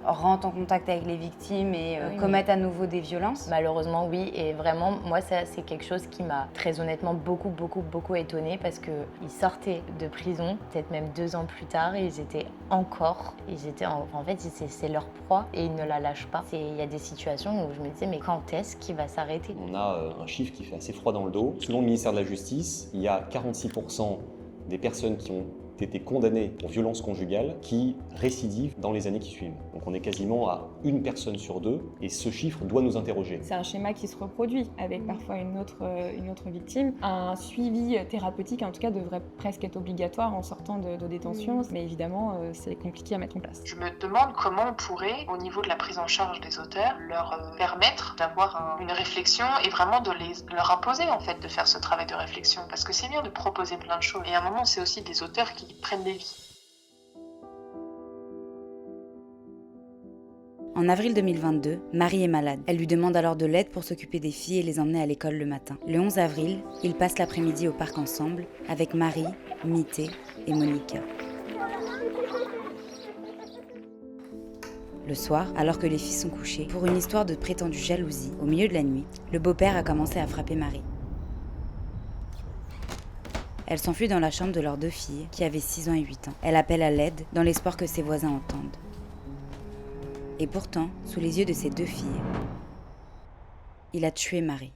rentrent en contact avec les victimes et commettent à nouveau des violences. Malheureusement, oui. Et vraiment, moi, ça, c'est quelque chose qui m'a très honnêtement beaucoup étonnée parce qu'ils sortaient de prison, peut-être même 2 ans plus tard, et ils étaient encore, en fait, c'est leur proie et ils ne la lâchent pas. Il y a des situations où je me disais, mais quand est-ce qu'il va s'arrêter? On a un chiffre qui fait assez froid dans le dos. Selon le ministère de la Justice, il y a 46% des personnes qui ont été condamnées pour violence conjugale qui récidivent dans les années qui suivent. Donc on est quasiment à 1 personne sur 2 et ce chiffre doit nous interroger. C'est un schéma qui se reproduit avec parfois une autre victime. Un suivi thérapeutique en tout cas devrait presque être obligatoire en sortant de détention, mais évidemment c'est compliqué à mettre en place. Je me demande comment on pourrait, au niveau de la prise en charge des auteurs, leur permettre d'avoir une réflexion et vraiment de leur imposer en fait de faire ce travail de réflexion, parce que c'est bien de proposer plein de choses et à un moment c'est aussi des auteurs qui prennent des vies. En avril 2022, Marie est malade. Elle lui demande alors de l'aide pour s'occuper des filles et les emmener à l'école le matin. Le 11 avril, ils passent l'après-midi au parc ensemble avec Marie, Mité et Monica. Le soir, alors que les filles sont couchées, pour une histoire de prétendue jalousie, au milieu de la nuit, le beau-père a commencé à frapper Marie. Elle s'enfuit dans la chambre de leurs 2 filles, qui avaient 6 ans et 8 ans. Elle appelle à l'aide, dans l'espoir que ses voisins entendent. Et pourtant, sous les yeux de ses 2 filles, il a tué Marie.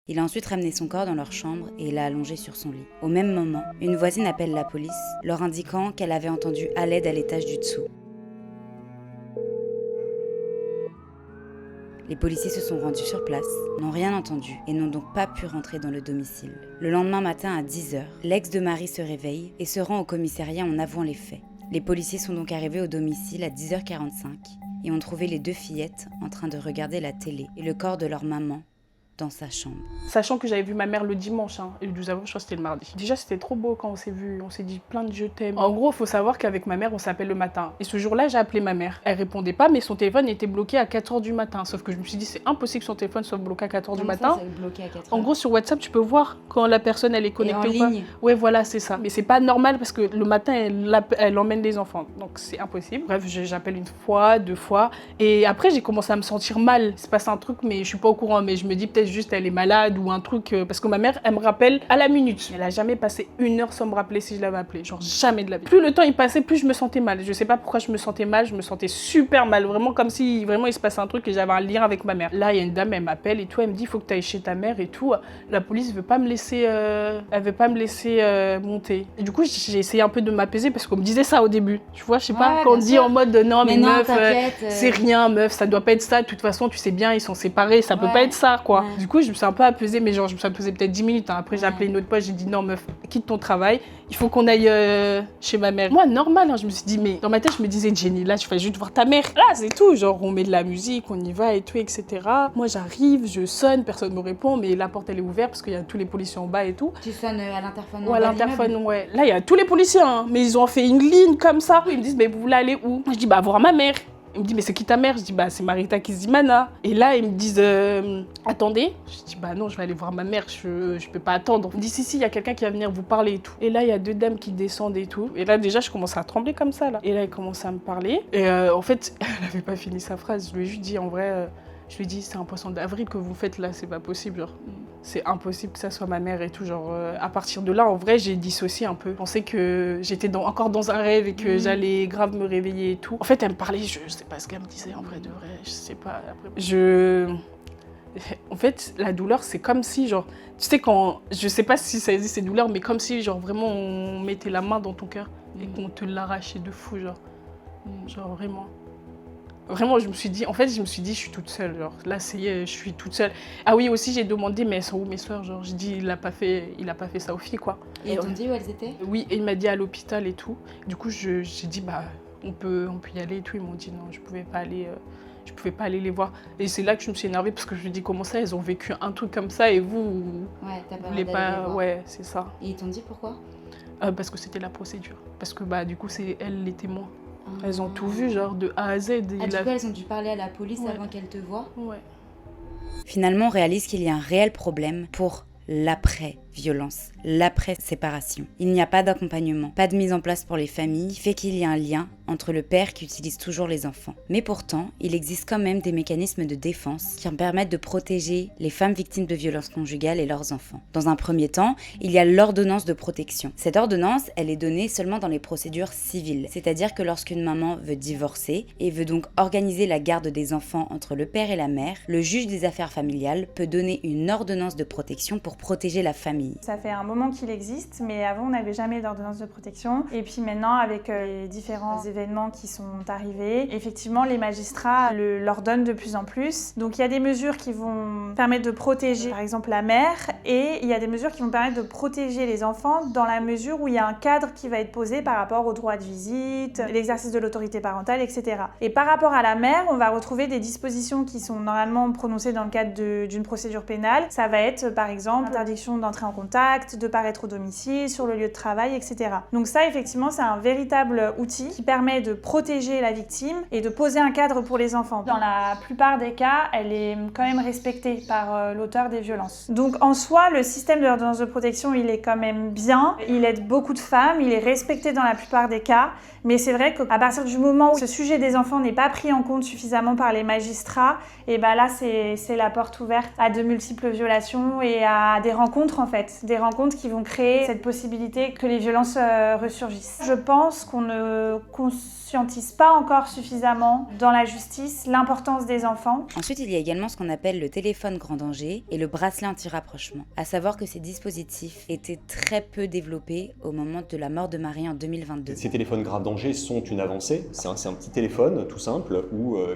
Il a ensuite ramené son corps dans leur chambre et l'a allongé sur son lit. Au même moment, une voisine appelle la police, leur indiquant qu'elle avait entendu à l'aide à l'étage du dessous. Les policiers se sont rendus sur place, n'ont rien entendu et n'ont donc pas pu rentrer dans le domicile. Le lendemain matin à 10h, l'ex de Marie se réveille et se rend au commissariat en avouant les faits. Les policiers sont donc arrivés au domicile à 10h45 et ont trouvé les 2 fillettes en train de regarder la télé et le corps de leur maman dans sa chambre. Sachant que j'avais vu ma mère le dimanche, et le 12 avril, je crois que c'était le mardi. Déjà, c'était trop beau quand on s'est vu, on s'est dit plein de je t'aime. En gros, il faut savoir qu'avec ma mère, on s'appelle le matin. Et ce jour-là, j'ai appelé ma mère. Elle répondait pas, mais son téléphone était bloqué à 4h du matin. Sauf que je me suis dit, c'est impossible que son téléphone soit bloqué à 4h du matin. Ça, c'est bloqué à 4h. En gros, sur WhatsApp, tu peux voir quand la personne, elle est connectée ou pas. ligne. Ouais, voilà, c'est ça. Mais c'est pas normal parce que le matin, elle emmène les enfants. Donc, c'est impossible. Bref, j'appelle 1 fois, 2 fois. Et après, j'ai commencé à me sentir mal. C'est passé un truc, mais je suis pas au courant. Mais je me dis peut-être juste, elle est malade ou un truc, parce que ma mère, elle me rappelle à la minute. Elle a jamais passé 1 heure sans me rappeler si je l'avais appelée, genre jamais de la vie. Plus le temps il passait, plus je me sentais mal. Je sais pas pourquoi je me sentais mal, je me sentais super mal, vraiment comme si vraiment il se passait un truc et j'avais un lien avec ma mère. Là, il y a une dame, elle m'appelle et tout, elle me dit faut que tu ailles chez ta mère et tout. La police veut pas me laisser, elle veut pas me laisser monter. Et du coup, j'ai essayé un peu de m'apaiser parce qu'on me disait ça au début. Tu vois, je sais pas, quand on dit en mode non mais meuf, c'est rien meuf, ça doit pas être ça. De toute façon, tu sais bien, ils sont séparés, ça peut pas être ça quoi. Ouais. Du coup, je me suis un peu apaisée, mais genre, je me suis apaisée peut-être 10 minutes. Hein. Après, j'ai appelé une autre pote, j'ai dit non, meuf, quitte ton travail, il faut qu'on aille chez ma mère. Moi, normal, hein, je me suis dit, mais dans ma tête, je me disais, Jenny, là, tu vas juste voir ta mère. Là, c'est tout. Genre, on met de la musique, on y va et tout, etc. Moi, j'arrive, je sonne, personne ne me répond, mais la porte, elle est ouverte parce qu'il y a tous les policiers en bas et tout. Tu sonnes à l'interphone? Ouais, à l'interphone, ouais. Là, il y a tous les policiers, hein, mais ils ont fait une ligne comme ça. Ils me disent, mais vous voulez aller où? Je dis, bah, voir ma mère. Il me dit, mais c'est qui ta mère? Je dis, bah, c'est Marita Kizimana. Et là, ils me disent, attendez. Je dis, bah non, je vais aller voir ma mère, je peux pas attendre. Il me dit, si, il y a quelqu'un qui va venir vous parler et tout. Et là, il y a deux dames qui descendent et tout. Et là, déjà, je commence à trembler comme ça, là. Et là, ils commencent à me parler. Et en fait, elle avait pas fini sa phrase. Je lui ai juste dit, en vrai, je lui ai dit, c'est un poisson d'avril que vous faites là, c'est pas possible. Genre, c'est impossible que ça soit ma mère et tout. Genre, à partir de là, en vrai, j'ai dissocié un peu. Je pensais que j'étais encore dans un rêve et que j'allais grave me réveiller et tout. En fait, elle me parlait, je sais pas ce qu'elle me disait en vrai de vrai, je sais pas. Après, en fait, la douleur, c'est comme si, genre, tu sais, quand, je sais pas si ça existe ces douleurs, mais comme si, genre, vraiment, on mettait la main dans ton cœur et qu'on te l'arrachait de fou, genre. Genre, vraiment. Vraiment, je me suis dit, je suis toute seule. Genre, là, ça y est, je suis toute seule. Ah oui, aussi, j'ai demandé, mais elles sont où mes soeurs? Genre, j'ai dit, il a pas fait ça aux filles, quoi. Et ils t'ont dit où elles étaient? Oui, et il m'a dit à l'hôpital et tout. Du coup, j'ai dit, bah, on peut y aller et tout. Ils m'ont dit, non, je pouvais pas aller les voir. Et c'est là que je me suis énervée parce que je me dis, comment ça, elles ont vécu un truc comme ça et vous, t'as pas voulez d'aller pas. les voir. Ouais, c'est ça. Et ils t'ont dit pourquoi? Parce que c'était la procédure. Parce que, bah, du coup, c'est elles les témoins. Elles ont tout vu, genre de A à Z. Du coup, elles ont dû parler à la police avant qu'elles te voient? Ouais. Finalement, on réalise qu'il y a un réel problème pour l'après-violence, l'après-séparation. Il n'y a pas d'accompagnement, pas de mise en place pour les familles, fait qu'il y a un lien entre le père qui utilise toujours les enfants. Mais pourtant, il existe quand même des mécanismes de défense qui permettent de protéger les femmes victimes de violences conjugales et leurs enfants. Dans un premier temps, il y a l'ordonnance de protection. Cette ordonnance, elle est donnée seulement dans les procédures civiles, c'est-à-dire que lorsqu'une maman veut divorcer et veut donc organiser la garde des enfants entre le père et la mère, le juge des affaires familiales peut donner une ordonnance de protection pour protéger la famille. Ça fait un moment qu'il existe, mais avant on n'avait jamais d'ordonnance de protection. Et puis maintenant, avec les différents événements qui sont arrivés, effectivement les magistrats leur donnent de plus en plus. Donc il y a des mesures qui vont permettre de protéger par exemple la mère, et il y a des mesures qui vont permettre de protéger les enfants dans la mesure où il y a un cadre qui va être posé par rapport au droit de visite, l'exercice de l'autorité parentale, etc. Et par rapport à la mère, on va retrouver des dispositions qui sont normalement prononcées dans le cadre d'une procédure pénale. Ça va être par exemple interdiction d'entrer en contact, de paraître au domicile, sur le lieu de travail, etc. Donc ça, effectivement, c'est un véritable outil qui permet de protéger la victime et de poser un cadre pour les enfants. Dans la plupart des cas, elle est quand même respectée par l'auteur des violences. Donc en soi, le système de l'ordonnance de protection, il est quand même bien. Il aide beaucoup de femmes, il est respecté dans la plupart des cas. Mais c'est vrai qu'à partir du moment où ce sujet des enfants n'est pas pris en compte suffisamment par les magistrats, et ben là, c'est la porte ouverte à de multiples violations et à des rencontres en fait. Des rencontres qui vont créer cette possibilité que les violences ressurgissent. Je pense qu'on ne conscientise pas encore suffisamment dans la justice l'importance des enfants. Ensuite, il y a également ce qu'on appelle le téléphone grand danger et le bracelet anti-rapprochement. À savoir que ces dispositifs étaient très peu développés au moment de la mort de Marie en 2022. Ces téléphones grave danger sont une avancée. C'est un petit téléphone tout simple,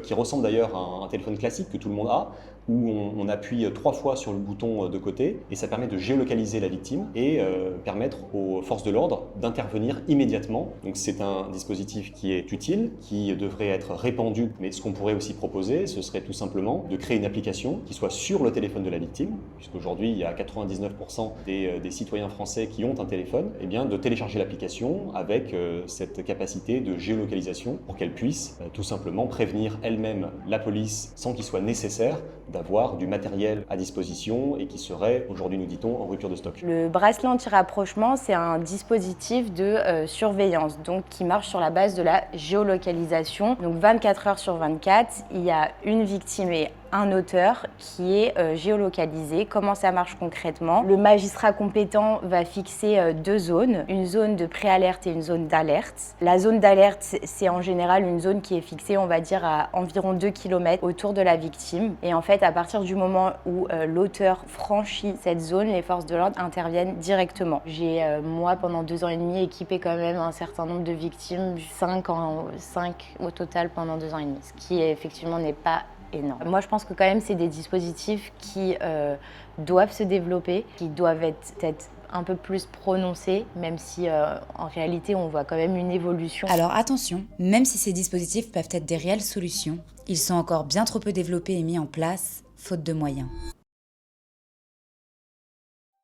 qui ressemble d'ailleurs à un téléphone classique que tout le monde a, où on appuie 3 fois sur le bouton de côté et ça permet de géolocaliser la victime et permettre aux forces de l'ordre d'intervenir immédiatement. Donc c'est un dispositif qui est utile, qui devrait être répandu, mais ce qu'on pourrait aussi proposer, ce serait tout simplement de créer une application qui soit sur le téléphone de la victime, puisqu'aujourd'hui il y a 99% des citoyens français qui ont un téléphone, et bien de télécharger l'application avec cette capacité de géolocalisation pour qu'elle puisse tout simplement prévenir elle-même la police sans qu'il soit nécessaire d'avoir du matériel à disposition et qui serait, aujourd'hui nous dit-on, en rupture de stock. Le bracelet anti-rapprochement, c'est un dispositif de surveillance, donc qui marche sur la base de la géolocalisation. Donc 24 heures sur 24, il y a une victime et un auteur qui est géolocalisé. Comment ça marche concrètement? Le magistrat compétent va fixer 2 zones, une zone de préalerte et une zone d'alerte. La zone d'alerte, c'est en général une zone qui est fixée, on va dire, à environ 2 km autour de la victime. Et en fait, à partir du moment où l'auteur franchit cette zone, les forces de l'ordre interviennent directement. J'ai, moi, pendant 2 ans et demi, équipé quand même un certain nombre de victimes, 5 au total pendant 2 ans et demi, ce qui effectivement n'est pas énorme. Moi, je pense que quand même, c'est des dispositifs qui doivent se développer, qui doivent être peut-être un peu plus prononcés, même si en réalité, on voit quand même une évolution. Alors attention, même si ces dispositifs peuvent être des réelles solutions, ils sont encore bien trop peu développés et mis en place, faute de moyens.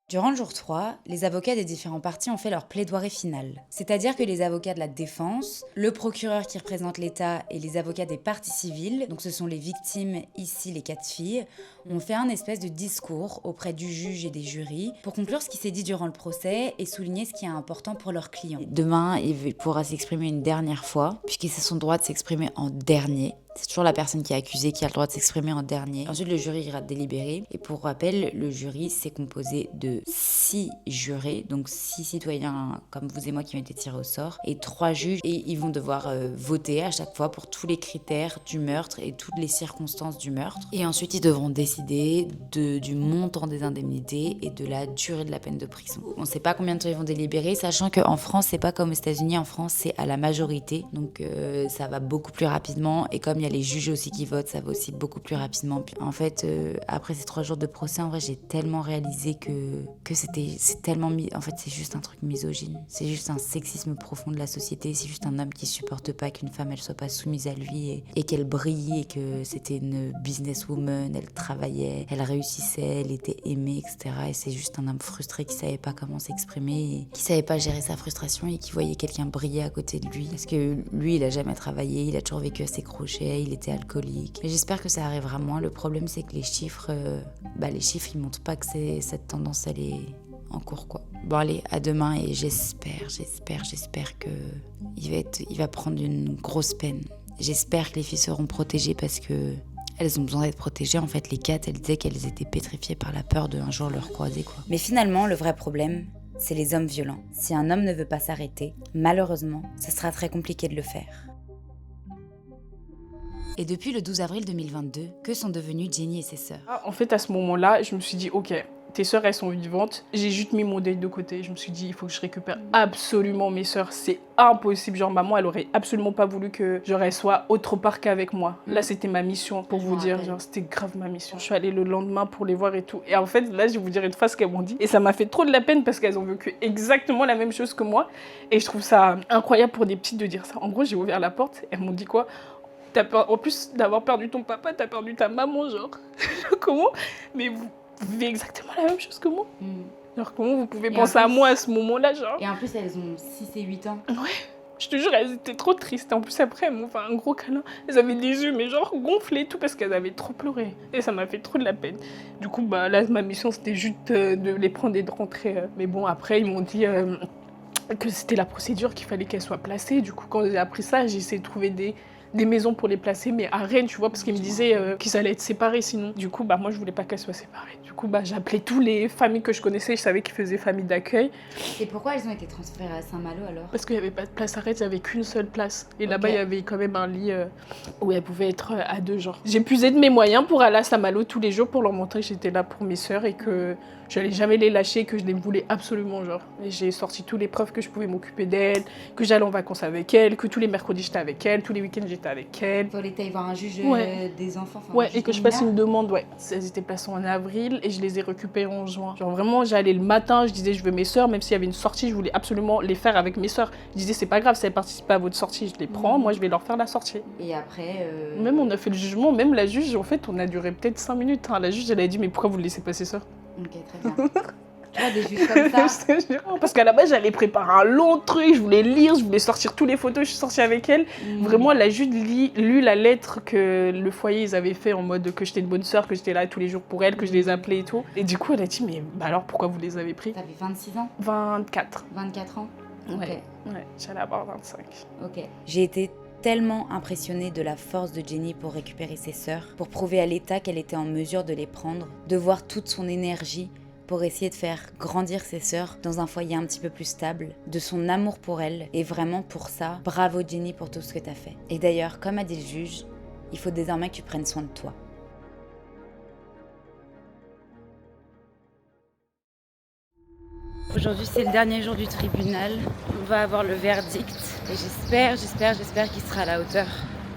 Durant le jour 3, les avocats des différents partis ont fait leur plaidoirie finale. C'est-à-dire que les avocats de la défense, le procureur qui représente l'État et les avocats des parties civiles, donc ce sont les victimes, ici les 4 filles, ont fait un espèce de discours auprès du juge et des jurys pour conclure ce qui s'est dit durant le procès et souligner ce qui est important pour leurs clients. Demain, il pourra s'exprimer une dernière fois, puisqu'il a son droit de s'exprimer en dernier. C'est toujours la personne qui est accusée qui a le droit de s'exprimer en dernier. Ensuite, le jury ira délibérer. Et pour rappel, le jury, c'est composé de 6 jurés, donc 6 citoyens comme vous et moi qui ont été tirés au sort, et 3 juges. Et ils vont devoir voter à chaque fois pour tous les critères du meurtre et toutes les circonstances du meurtre. Et ensuite, ils devront décider du montant des indemnités et de la durée de la peine de prison. On ne sait pas combien de temps ils vont délibérer, sachant qu'en France, c'est pas comme aux États-Unis. En France, c'est à la majorité. Donc, ça va beaucoup plus rapidement. Et comme il y a les juges aussi qui votent, ça va aussi beaucoup plus rapidement. Puis, en fait, après ces 3 jours de procès, en vrai, j'ai tellement réalisé que c'est tellement... En fait, c'est juste un truc misogyne. C'est juste un sexisme profond de la société. C'est juste un homme qui supporte pas qu'une femme, elle soit pas soumise à lui et qu'elle brille et que c'était une businesswoman, elle travaillait, elle réussissait, elle était aimée, etc. Et c'est juste un homme frustré qui savait pas comment s'exprimer, qui savait pas gérer sa frustration et qui voyait quelqu'un briller à côté de lui. Parce que lui, il a jamais travaillé, il a toujours vécu à ses crochets, il était alcoolique. Mais j'espère que ça arrivera moins. Le problème, c'est que les chiffres, ils montrent pas que cette tendance, elle est en cours, quoi. Bon, allez, à demain et j'espère que il va prendre une grosse peine. J'espère que les filles seront protégées parce que elles ont besoin d'être protégées. En fait, les 4, elles disaient qu'elles étaient pétrifiées par la peur d'un jour leur croiser, quoi. Mais finalement, le vrai problème, c'est les hommes violents. Si un homme ne veut pas s'arrêter, malheureusement, ça sera très compliqué de le faire. Et depuis le 12 avril 2022, que sont devenues Jenny et ses sœurs ? En fait, à ce moment-là, je me suis dit, ok, tes sœurs, elles sont vivantes. J'ai juste mis mon deuil de côté. Je me suis dit, il faut que je récupère absolument mes sœurs. C'est impossible. Genre, maman, elle aurait absolument pas voulu que j'aurais soit autre part qu'avec moi. Là, c'était ma mission, pour vous dire. Genre, c'était grave ma mission. Je suis allée le lendemain pour les voir et tout. Et en fait, là, je vais vous dire une phrase qu'elles m'ont dit. Et ça m'a fait trop de la peine parce qu'elles ont vécu exactement la même chose que moi. Et je trouve ça incroyable pour des petites de dire ça. En gros, j'ai ouvert la porte. Elles m'ont dit quoi ? T'as peur, en plus d'avoir perdu ton papa, t'as perdu ta maman, genre. Comment ? Mais vous vivez exactement la même chose que moi. Alors comment vous pouvez penser à moi à ce moment-là, genre ? Et en plus, elles ont 6 et 8 ans. Ouais, je te jure, elles étaient trop tristes. En plus, après, elles m'ont fait un gros câlin. Elles avaient des yeux, mais genre gonflés et tout, parce qu'elles avaient trop pleuré. Et ça m'a fait trop de la peine. Du coup, là, ma mission, c'était juste de les prendre et de rentrer. Mais bon, après, ils m'ont dit... que c'était la procédure, qu'il fallait qu'elles soient placées. Du coup, quand j'ai appris ça, j'ai essayé de trouver des maisons pour les placer, mais à Rennes, tu vois, parce qu'ils me disaient qu'ils allaient être séparés sinon. Du coup, moi, je voulais pas qu'elles soient séparées. Du coup, j'appelais tous les familles que je connaissais, je savais qu'ils faisaient famille d'accueil. Et pourquoi elles ont été transférées à Saint-Malo alors ? Parce qu'il y avait pas de place à Rennes, il y avait qu'une seule place. Et là-bas, il y avait quand même un lit où elles pouvaient être à 2 genres. J'ai puisé de mes moyens pour aller à Saint-Malo tous les jours pour leur montrer que j'étais là pour mes sœurs et que j'allais jamais les lâcher, que je les voulais absolument, genre. Et j'ai sorti tous les preuves que je pouvais m'occuper d'elles, que j'allais en vacances avec elles, que tous les mercredis j'étais avec elles, tous les week-ends j'étais avec elles. Fallait que t'ailles voir un juge des enfants. Ouais, et que je fasse une demande, ouais. Elles étaient placées en avril et je les ai récupérées en juin. Genre vraiment, j'allais le matin, je disais je veux mes sœurs, même s'il y avait une sortie, je voulais absolument les faire avec mes sœurs. Je disais c'est pas grave, si elles participent à votre sortie, je les prends, moi je vais leur faire la sortie. Et après... Même on a fait le jugement, même la juge, en fait, on a duré peut-être 5 minutes. La juge, elle a dit mais pourquoi vous le laissez passer ça ? Ok, très bien. Tu vois, des juges comme ça. Parce qu'à la base, j'allais préparer un long truc, je voulais lire, je voulais sortir tous les photos, je suis sortie avec elle. Vraiment, elle a juste lu la lettre que le foyer, ils avaient fait en mode que j'étais une bonne sœur, que j'étais là tous les jours pour elle, que je les appelais et tout. Et du coup, elle a dit, mais alors pourquoi vous les avez pris ? T'avais 26 ans ? 24. 24 ans ? Ouais, j'allais avoir 25. Ok. J'ai été tellement impressionnée de la force de Jenny pour récupérer ses sœurs, pour prouver à l'État qu'elle était en mesure de les prendre, de voir toute son énergie pour essayer de faire grandir ses sœurs dans un foyer un petit peu plus stable, de son amour pour elles, et vraiment pour ça, bravo Jenny pour tout ce que t'as fait. Et d'ailleurs, comme a dit le juge, il faut désormais que tu prennes soin de toi. Aujourd'hui, c'est le dernier jour du tribunal. On va avoir le verdict. Et j'espère qu'il sera à la hauteur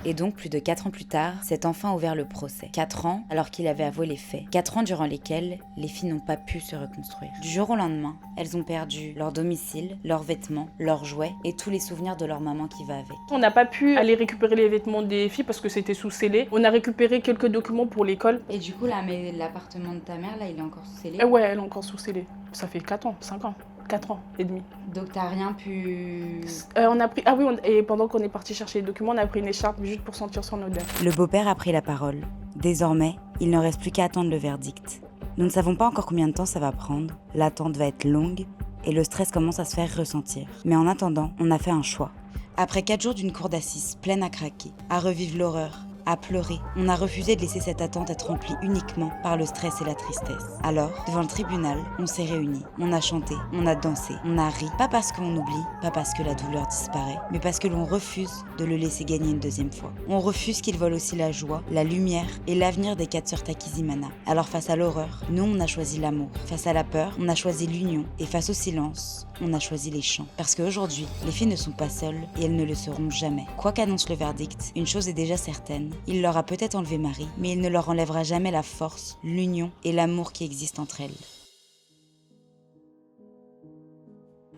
Et donc, plus de 4 ans plus tard, s'est enfin ouvert le procès. 4 ans alors qu'il avait avoué les faits. 4 ans durant lesquels les filles n'ont pas pu se reconstruire. Du jour au lendemain, elles ont perdu leur domicile, leurs vêtements, leurs jouets et tous les souvenirs de leur maman qui va avec. On n'a pas pu aller récupérer les vêtements des filles parce que c'était sous scellé. On a récupéré quelques documents pour l'école. Et du coup, là, mais l'appartement de ta mère, là, il est encore sous scellé? Ouais, elle est encore sous scellé. Ça fait 4 ans, 5 ans. 4 ans et demi. Donc t'as rien pu... On a pris... Ah oui, et pendant qu'on est parti chercher les documents, on a pris une écharpe juste pour sentir son odeur. Le beau-père a pris la parole. Désormais, il ne reste plus qu'à attendre le verdict. Nous ne savons pas encore combien de temps ça va prendre, l'attente va être longue et le stress commence à se faire ressentir. Mais en attendant, on a fait un choix. Après 4 jours d'une cour d'assises pleine à craquer, à revivre l'horreur, à pleurer, on a refusé de laisser cette attente être remplie uniquement par le stress et la tristesse. Alors, devant le tribunal, on s'est réunis, on a chanté, on a dansé, on a ri, pas parce qu'on oublie, pas parce que la douleur disparaît, mais parce que l'on refuse de le laisser gagner une deuxième fois. On refuse qu'il vole aussi la joie, la lumière et l'avenir des 4 sœurs Takizimana. Alors face à l'horreur, nous on a choisi l'amour. Face à la peur, on a choisi l'union. Et face au silence, on a choisi les chants. Parce qu'aujourd'hui, les filles ne sont pas seules et elles ne le seront jamais. Quoi qu'annonce le verdict, une chose est déjà certaine, il leur a peut-être enlevé Marie, mais il ne leur enlèvera jamais la force, l'union et l'amour qui existent entre elles.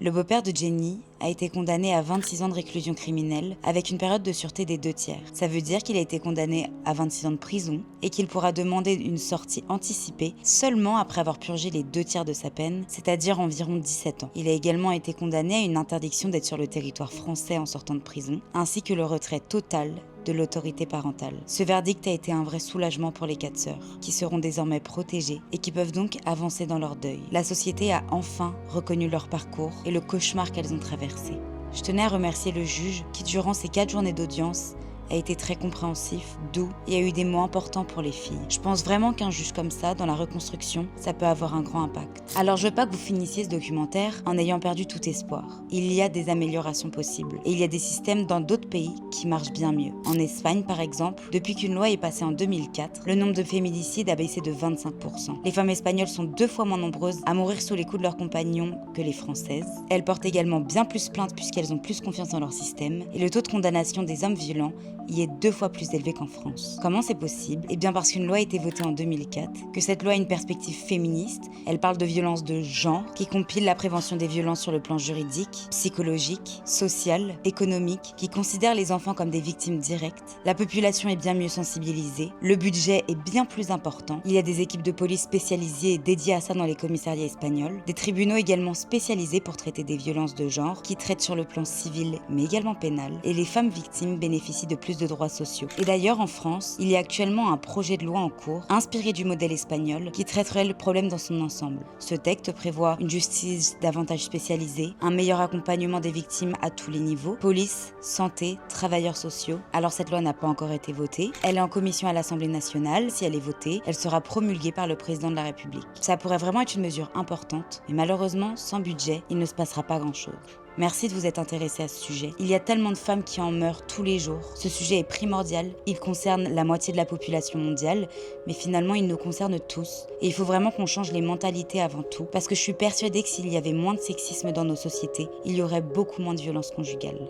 Le beau-père de Jenny a été condamné à 26 ans de réclusion criminelle avec une période de sûreté des 2/3. Ça veut dire qu'il a été condamné à 26 ans de prison et qu'il pourra demander une sortie anticipée seulement après avoir purgé les 2/3 de sa peine, c'est-à-dire environ 17 ans. Il a également été condamné à une interdiction d'être sur le territoire français en sortant de prison, ainsi que le retrait total de l'autorité parentale. Ce verdict a été un vrai soulagement pour les 4 sœurs, qui seront désormais protégées et qui peuvent donc avancer dans leur deuil. La société a enfin reconnu leur parcours et le cauchemar qu'elles ont traversé. Je tenais à remercier le juge qui, durant ces 4 journées d'audience, a été très compréhensif, doux et a eu des mots importants pour les filles. Je pense vraiment qu'un juge comme ça, dans la reconstruction, ça peut avoir un grand impact. Alors je veux pas que vous finissiez ce documentaire en ayant perdu tout espoir. Il y a des améliorations possibles et il y a des systèmes dans d'autres pays qui marchent bien mieux. En Espagne par exemple, depuis qu'une loi est passée en 2004, le nombre de féminicides a baissé de 25%. Les femmes espagnoles sont 2 fois moins nombreuses à mourir sous les coups de leurs compagnons que les françaises. Elles portent également bien plus plainte puisqu'elles ont plus confiance en leur système et le taux de condamnation des hommes violents y est 2 fois plus élevé qu'en France. Comment c'est possible? Eh bien parce qu'une loi a été votée en 2004, que cette loi a une perspective féministe, elle parle de violence de genre, qui compile la prévention des violences sur le plan juridique, psychologique, social, économique, qui considère les enfants comme des victimes directes. La population est bien mieux sensibilisée, le budget est bien plus important, il y a des équipes de police spécialisées et dédiées à ça dans les commissariats espagnols, des tribunaux également spécialisés pour traiter des violences de genre, qui traitent sur le plan civil mais également pénal, et les femmes victimes bénéficient de plus de droits sociaux. Et d'ailleurs, en France, il y a actuellement un projet de loi en cours, inspiré du modèle espagnol, qui traiterait le problème dans son ensemble. Ce texte prévoit une justice davantage spécialisée, un meilleur accompagnement des victimes à tous les niveaux, police, santé, travailleurs sociaux. Alors cette loi n'a pas encore été votée, elle est en commission à l'Assemblée nationale. Si elle est votée, elle sera promulguée par le président de la République. Ça pourrait vraiment être une mesure importante, mais malheureusement, sans budget, il ne se passera pas grand-chose. Merci de vous être intéressé à ce sujet. Il y a tellement de femmes qui en meurent tous les jours. Ce sujet est primordial. Il concerne la moitié de la population mondiale, mais finalement, il nous concerne tous. Et il faut vraiment qu'on change les mentalités avant tout, parce que je suis persuadée que s'il y avait moins de sexisme dans nos sociétés, il y aurait beaucoup moins de violences conjugales.